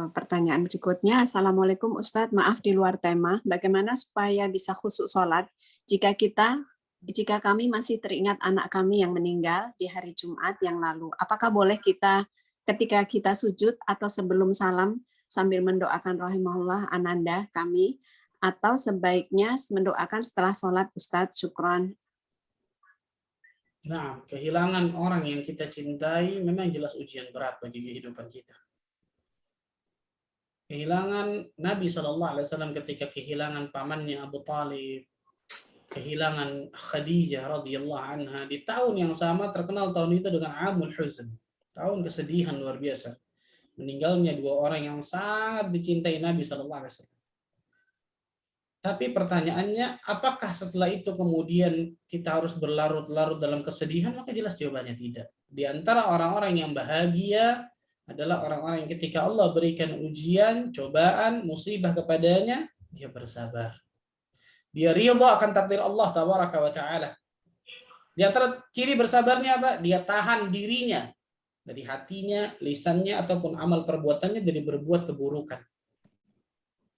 Pertanyaan berikutnya, Assalamualaikum Ustadz, maaf di luar tema, bagaimana supaya bisa khusyuk sholat jika kami masih teringat anak kami yang meninggal di hari Jumat yang lalu? Apakah boleh kita ketika kita sujud atau sebelum salam sambil mendoakan rahimahullah ananda kami, atau sebaiknya mendoakan setelah sholat Ustadz? Syukran. Nah, kehilangan orang yang kita cintai memang jelas ujian berat bagi kehidupan kita. Kehilangan Nabi SAW ketika kehilangan pamannya Abu Talib, kehilangan Khadijah radhiyallahu anha di tahun yang sama, terkenal tahun itu dengan Amul Huzn, tahun kesedihan luar biasa. Meninggalnya dua orang yang sangat dicintai Nabi SAW. Tapi pertanyaannya, apakah setelah itu kemudian kita harus berlarut-larut dalam kesedihan? Maka jelas jawabannya tidak. Di antara orang-orang yang bahagia adalah orang-orang yang ketika Allah berikan ujian, cobaan, musibah kepadanya, dia bersabar. Dia ridha akan takdir Allah tabaraka wa taala. Di antara ciri bersabarnya apa? Dia tahan dirinya dari hatinya, lisannya ataupun amal perbuatannya dari berbuat keburukan.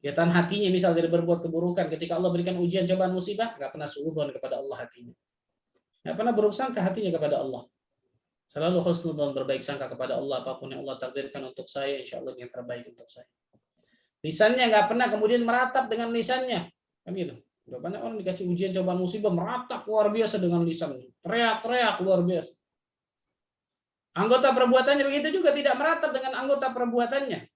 Dia tahan hatinya misal dari berbuat keburukan. Ketika Allah berikan ujian, cobaan, musibah, nggak pernah suudzon kepada Allah hatinya. Nggak pernah buruk sangka hatinya kepada Allah. Selalu husnudzon, berbaik sangka kepada Allah. Apapun yang Allah takdirkan untuk saya, insya Allah yang terbaik untuk saya. Lisannya nggak pernah kemudian meratap dengan lisannya. Kan gitu. Udah banyak orang dikasih ujian, cobaan, musibah, meratap luar biasa dengan lisannya. Teriak-teriak luar biasa. Anggota perbuatannya begitu juga, tidak meratap dengan anggota perbuatannya.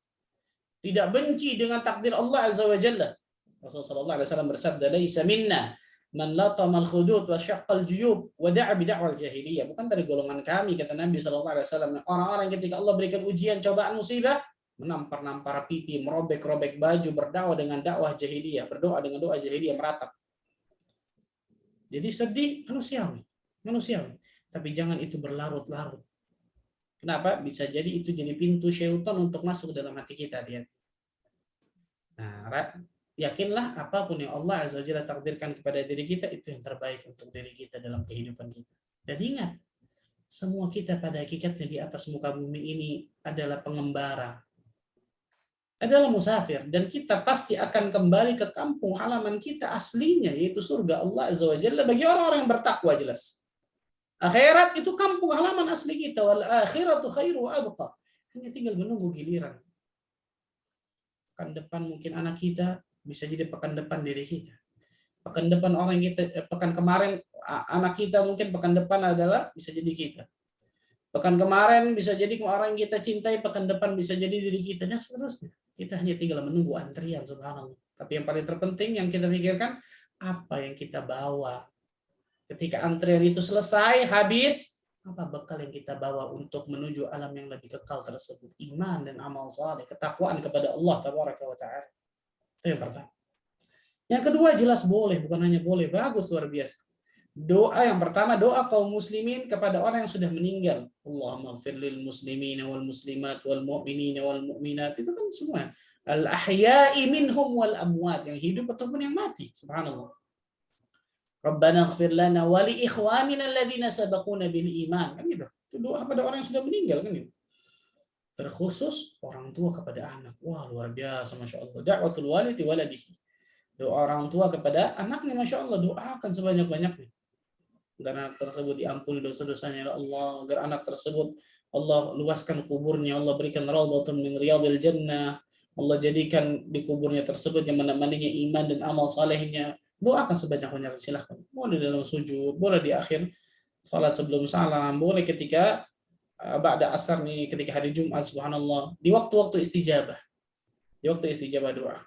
Tidak benci dengan takdir Allah Azza wa Jalla. Rasulullah sallallahu alaihi wasallam bersabda, "Laisa minna man latama al-khudud wa syaqqa al-juyub wa da'a bi da'wal jahiliyah." Bukan dari golongan kami, kata Nabi sallallahu alaihi wasallam, orang-orang ketika Allah berikan ujian, cobaan, musibah, menampar-nampar pipi, merobek-robek baju, berdakwah dengan dakwah jahiliyah, berdoa dengan doa jahiliyah, meratap. Jadi sedih manusiawi. Tapi jangan itu berlarut-larut. Kenapa? Bisa jadi itu jadi pintu syaitan untuk masuk dalam hati kita. Nah, yakinlah apapun yang Allah Azza wa Jalla takdirkan kepada diri kita, itu yang terbaik untuk diri kita dalam kehidupan kita. Dan ingat, semua kita pada hakikatnya di atas muka bumi ini adalah pengembara, adalah musafir, dan kita pasti akan kembali ke kampung halaman kita aslinya, yaitu surga Allah Azza wa Jalla bagi orang-orang yang bertakwa jelas. Akhirat itu kampung halaman asli kita. Wal akhiratu khairu wa abqa. Hanya tinggal menunggu giliran. Pekan depan mungkin anak kita, bisa jadi pekan depan diri kita. Pekan depan orang kita, pekan kemarin anak kita, mungkin pekan depan adalah bisa jadi kita. Pekan kemarin bisa jadi orang yang kita cintai, pekan depan bisa jadi diri kita, dan seterusnya. Kita hanya tinggal menunggu antrian, subhanallah. Tapi yang paling terpenting yang kita pikirkan, apa yang kita bawa. Ketika antrian itu selesai, habis, apa bekal yang kita bawa untuk menuju alam yang lebih kekal tersebut? Iman dan amal saleh, ketakwaan kepada Allah tabaraka wa ta'ala. Itu yang pertama. Yang kedua, jelas boleh, bukan hanya boleh, bagus, luar biasa. Doa yang pertama, doa kaum muslimin kepada orang yang sudah meninggal. Allahumma ighfir lil muslimina wal muslimat wal mu'minina wal mu'minat. Itu kan semua. Al-ahya'i minhum wal amwat, yang hidup ataupun yang mati. Subhanallah. Rabbana ighfir lana wa li ikhwanina alladhina sabaquna bil iman. Kan gitu. Itu doa kepada orang yang sudah meninggal, kan gitu. Terkhusus orang tua kepada anak. Wah, luar biasa, Masya Allah. Da'watul walidi waladihi. Doa orang tua kepada anaknya, Masya Allah. Doakan sebanyak-banyaknya. Agar anak tersebut diampuni dosa-dosanya ya Allah. Agar anak tersebut Allah luaskan kuburnya. Allah berikan raudhatun min riyadil jannah. Allah jadikan di kuburnya tersebut yang menemaninya iman dan amal salehnya. Doakan sebanyak-banyaknya, silahkan. Boleh dalam sujud, boleh di akhir salat sebelum salam, boleh ketika ba'da asar nih, ketika hari Jumat, subhanallah, di waktu-waktu istijabah. Di waktu istijabah doa.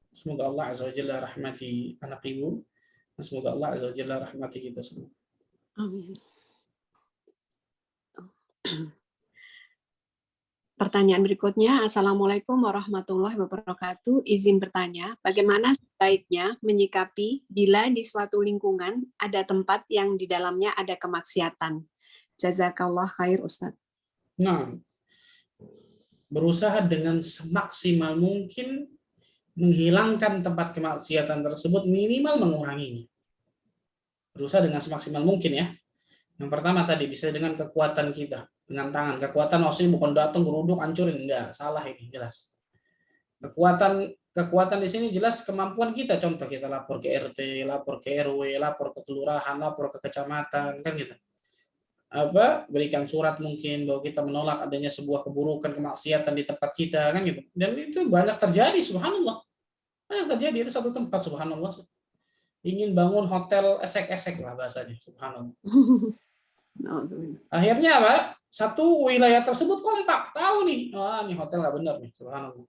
Semoga Allah Azza wa Jalla rahmati anak ibu. Semoga Allah Azza wa Jalla rahmati kita semua. Amin. Pertanyaan berikutnya, Assalamualaikum warahmatullahi wabarakatuh. Izin bertanya, bagaimana sebaiknya menyikapi bila di suatu lingkungan ada tempat yang di dalamnya ada kemaksiatan? Jazakallah khair, Ustaz. Nah, berusaha dengan semaksimal mungkin menghilangkan tempat kemaksiatan tersebut, minimal menguranginya. Berusaha dengan semaksimal mungkin ya. Yang pertama tadi, bisa dengan kekuatan kita. Dengan tangan. Kekuatan maksudnya bukan datang geruduk hancurin, enggak, salah ini jelas. Kekuatan di sini jelas kemampuan kita. Contoh kita lapor ke RT, lapor ke RW, lapor ke kelurahan, lapor ke kecamatan, kan gitu. Berikan surat mungkin bahwa kita menolak adanya sebuah keburukan, kemaksiatan di tempat kita, kan gitu. Dan itu banyak terjadi, subhanallah. Banyak terjadi di satu tempat, subhanallah. Ingin bangun hotel esek-esek lah bahasanya, subhanallah. Akhirnya apa? Satu wilayah tersebut kompak, tahu nih, nih hotel nggak benar nih, subhanallah.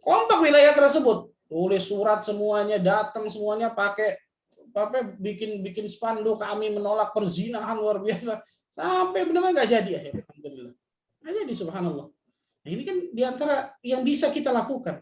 Kompak wilayah tersebut, tulis surat semuanya, datang semuanya pakai bikin spanduk, kami menolak perzinahan, luar biasa, sampai benar-benar nggak jadi akhirnya, alhamdulillah. Nggak jadi, subhanallah. Nah, ini kan diantara yang bisa kita lakukan.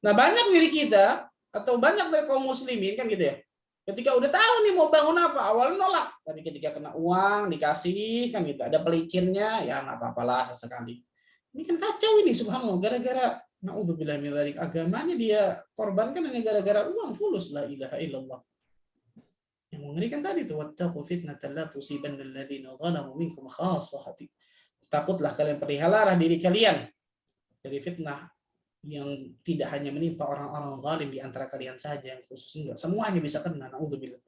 Nah, banyak diri kita atau banyak dari kaum muslimin kan gitu ya. Ketika udah tahu nih mau bangun apa, awalnya nolak. Tapi ketika kena uang, dikasih, kan gitu. Ada pelicirnya, ya nggak apa-apalah sesekali. Ini kan kacau ini, subhanallah, gara-gara naudzubillah min dzalik, agamanya dia korbankan hanya gara-gara uang fulus, la ilaha illallah. Yang mengerikan tadi itu, wattaqu fitnatan la tusibanna alladziina zalamu minkum khassah. Takutlah kalian, peliharalah diri kalian dari fitnah yang tidak hanya menimpa orang-orang zalim di antara kalian saja yang khusus, enggak, semuanya bisa kena, naudzubillah.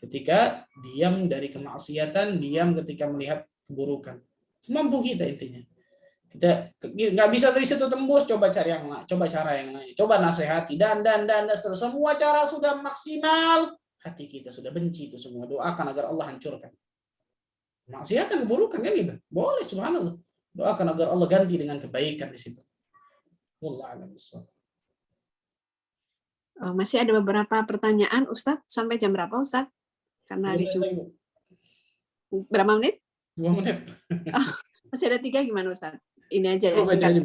Ketika diam dari kemaksiatan, diam ketika melihat keburukan. Semampu kita intinya. Kita nggak bisa dari situ tembus, coba cari yang lain, coba cara yang lain, coba nasihati dan seterusnya. Semua cara sudah maksimal, hati kita sudah benci itu semua. Doakan agar Allah hancurkan. Maksiat kan keburukan kan gitu. Boleh, subhanallah. Doakan agar Allah ganti dengan kebaikan di situ. Wallahu a'lam bishawab. Masih ada beberapa pertanyaan, Ustadz. Sampai jam berapa, Ustadz? Karena berapa menit? 2 menit. Masih ada 3, gimana, Ustadz? Ini aja ya, singkat.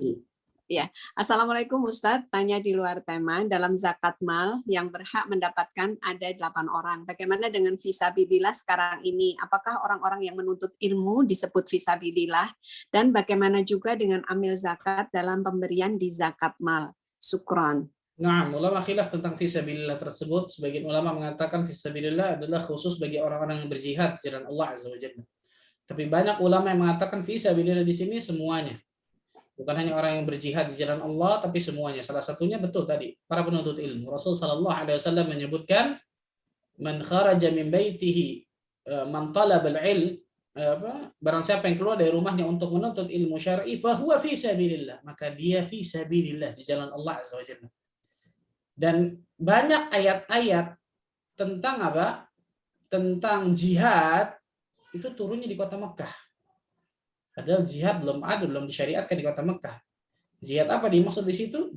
Ya. Assalamualaikum Ustadz, tanya di luar tema, dalam zakat mal yang berhak mendapatkan ada 8 orang. Bagaimana dengan fisabilillah sekarang ini? Apakah orang-orang yang menuntut ilmu disebut fisabilillah? Dan bagaimana juga dengan amil zakat dalam pemberian di zakat mal? Syukran. Nah, ulama khilaf tentang fisabilillah tersebut. Sebagian ulama mengatakan fisabilillah adalah khusus bagi orang-orang yang berjihad di jalan Allah Azza wa Jalla. Tapi banyak ulama yang mengatakan fisabilillah di sini semuanya. Bukan hanya orang yang berjihad di jalan Allah, tapi semuanya. Salah satunya betul tadi, para penuntut ilmu. Rasul sallallahu alaihi wasallam menyebutkan, man kharaja min baitihi man talabal ilm, barang siapa yang keluar dari rumahnya untuk menuntut ilmu syar'i, fa huwa fi sabilillah, maka dia fi sabilillah, di jalan Allah Azza wa Jalla. Dan banyak ayat-ayat tentang apa? Tentang jihad itu turunnya di kota Mekah. Padahal jihad belum ada, belum disyariatkan di kota Mekah. Jihad apa dimaksud di situ?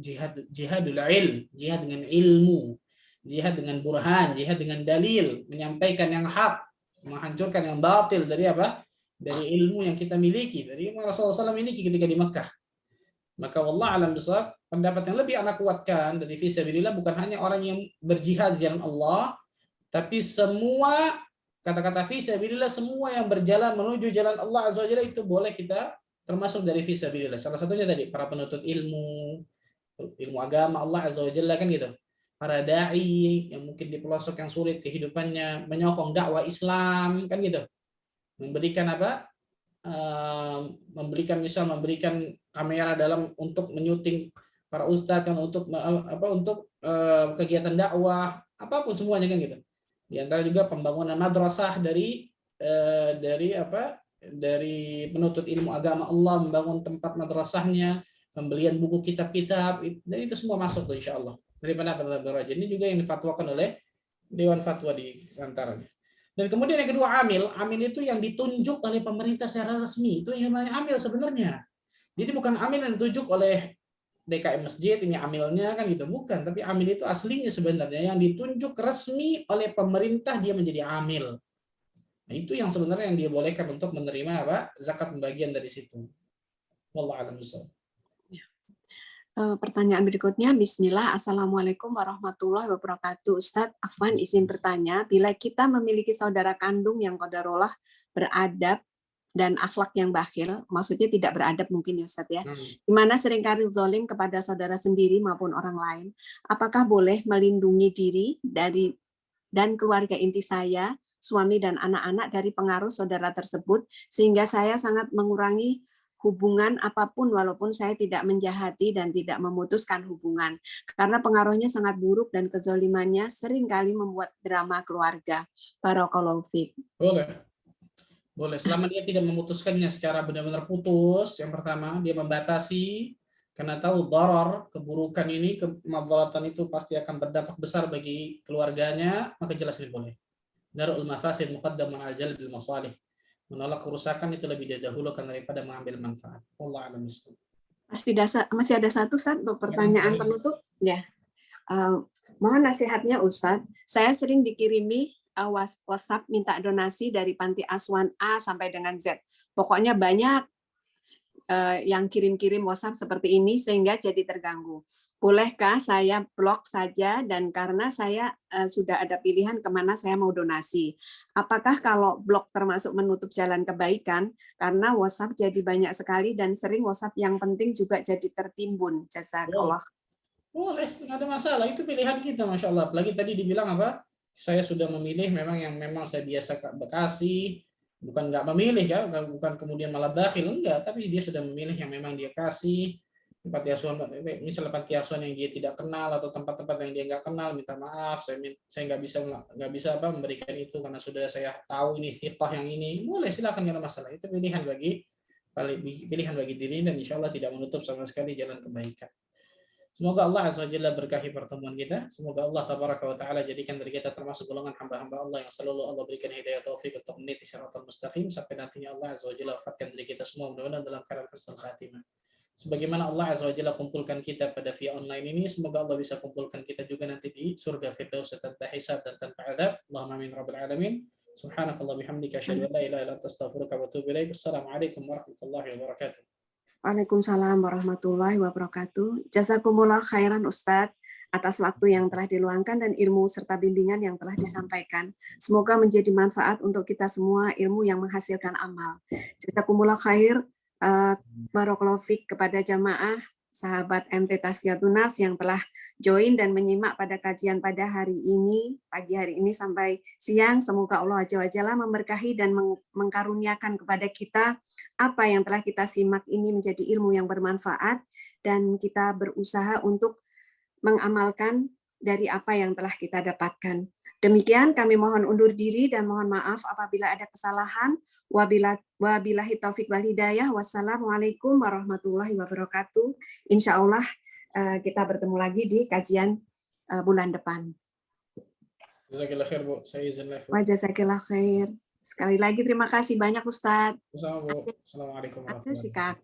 Jihadul ilm, jihad dengan ilmu, jihad dengan burhan, jihad dengan dalil, menyampaikan yang hak, menghancurkan yang batil dari apa? Dari ilmu yang kita miliki, dari Rasulullah SAW miliki ketika di Mekah. Maka wallah alam bisawab, pendapat yang lebih anak kuatkan dari fisabilillah bukan hanya orang yang berjihad di jalan Allah, tapi semua, kata-kata fisabilillah, semua yang berjalan menuju jalan Allah Azza wa Jalla itu boleh kita termasuk dari fisabilillah. Salah satunya tadi para penuntut ilmu agama Allah Azza wa Jalla kan gitu. Para dai yang mungkin di pelosok yang sulit kehidupannya, menyokong dakwah Islam kan gitu. Memberikan apa? Memberikan kamera dalam untuk menyuting para ustadz kan, untuk kegiatan dakwah, apapun semuanya kan gitu. Di antara juga pembangunan madrasah dari penuntut ilmu agama Allah, membangun tempat madrasahnya, pembelian buku kitab-kitab, dan itu semua masuk tuh insya Allah. Dari pendapat Rajin ini juga yang difatwakan oleh Dewan Fatwa di antaranya. Dan kemudian yang kedua, amil itu yang ditunjuk oleh pemerintah secara resmi, itu yang namanya amil sebenarnya. Jadi bukan amil yang ditunjuk oleh DKM masjid, ini amilnya kan gitu, bukan. Tapi amil itu aslinya sebenarnya yang ditunjuk resmi oleh pemerintah, dia menjadi amil. Nah, itu yang sebenarnya yang dia bolehkan untuk menerima apa? Zakat pembagian dari situ. Wallahu a'lam bishawab. Pertanyaan berikutnya, Bismillah, Assalamualaikum warahmatullahi wabarakatuh. Ustadz, Afwan izin bertanya, bila kita memiliki saudara kandung yang qadarullah beradab dan akhlak yang bakhil, maksudnya tidak beradab mungkin ya Ustadz ya, di mana seringkali zalim kepada saudara sendiri maupun orang lain, apakah boleh melindungi diri dan keluarga inti saya, suami dan anak-anak dari pengaruh saudara tersebut, sehingga saya sangat mengurangi hubungan apapun walaupun saya tidak menjahati dan tidak memutuskan hubungan, karena pengaruhnya sangat buruk dan kezalimannya seringkali membuat drama keluarga. Barakallahu fiik. Boleh, selama dia tidak memutuskannya secara benar-benar putus. Yang pertama, dia membatasi, karena tahu darar, keburukan ini, kemadharatan itu pasti akan berdampak besar bagi keluarganya, maka jelas ini boleh. Darul mafasid muqaddamun 'ala jalbil masalih. Menolak kerusakan itu lebih didahulukan daripada mengambil manfaat. Wallahu a'lam bishawab. Masih ada satu pertanyaan penutup ya. Mohon nasihatnya Ustadz. Saya sering dikirimi WhatsApp minta donasi dari panti asuhan A sampai dengan Z. Pokoknya banyak yang kirim-kirim WhatsApp seperti ini sehingga jadi terganggu. bolehkah saya blok saja dan karena saya sudah ada pilihan kemana saya mau donasi. Apakah kalau blok termasuk menutup jalan kebaikan? Karena WhatsApp jadi banyak sekali dan sering WhatsApp yang penting juga jadi tertimbun. Boleh, Jazakallah. boleh, nggak ada masalah. Itu pilihan kita, Masya Allah. Apalagi tadi dibilang apa? Saya sudah memilih memang yang memang saya biasa kasih, bukan nggak memilih ya, bukan kemudian malah bakhil, enggak, tapi dia sudah memilih yang memang dia kasih. Panti asuhan, misalnya panti asuhan yang dia tidak kenal atau tempat-tempat yang dia nggak kenal, minta maaf, saya nggak bisa apa memberikan itu karena sudah saya tahu ini thiqah yang ini, boleh, silakan, nggak ada masalah. Itu pilihan bagi diri dan insya Allah tidak menutup sama sekali jalan kebaikan. Semoga Allah Azza wa Jalla berkahi pertemuan kita. Semoga Allah Tabaraka wa Ta'ala jadikan dari kita termasuk golongan hamba-hamba Allah yang selalu Allah berikan hidayah taufik untuk meniti syaratul mustaqim sampai nantinya Allah Azza wa Jalla wafatkan dari kita semua mudah-mudahan dalam keadaan husnul khatimah. Sebagaimana Allah Azza wa Jalla kumpulkan kita pada via online ini, semoga Allah bisa kumpulkan kita juga nanti di surga Firdaus tanpa hisab dan tanpa adab. Allahumma amin rabbil alamin. Subhanakallah bihamdika asyhadu an la ilaha illa anta astaghfiruka wa atubu ilaik. Assalamualaikum warahmatullahi wabarakatuh. Waalaikumsalam warahmatullahi wabarakatuh. Jazakumullah khairan Ustadz atas waktu yang telah diluangkan dan ilmu serta bimbingan yang telah disampaikan. Semoga menjadi manfaat untuk kita semua, ilmu yang menghasilkan amal. Jazakumullah khair, barakallahu fiik kepada jamaah sahabat MT Tazkiyatun Nafs yang telah join dan menyimak pada kajian pada hari ini, pagi hari ini sampai siang. Semoga Allah Azza wa Jalla memberkahi dan mengkaruniakan kepada kita apa yang telah kita simak ini menjadi ilmu yang bermanfaat dan kita berusaha untuk mengamalkan dari apa yang telah kita dapatkan. Demikian kami mohon undur diri dan mohon maaf apabila ada kesalahan. Wabillahi taufik wal hidayah. Wassalamualaikum warahmatullahi wabarakatuh. Insya Allah kita bertemu lagi di kajian bulan depan. Jazakallah khair, Bu. Saya izin live. Jazakallah khair. Sekali lagi terima kasih banyak Ustadz. Assalamualaikum warahmatullahi wabarakatuh. Si kakak.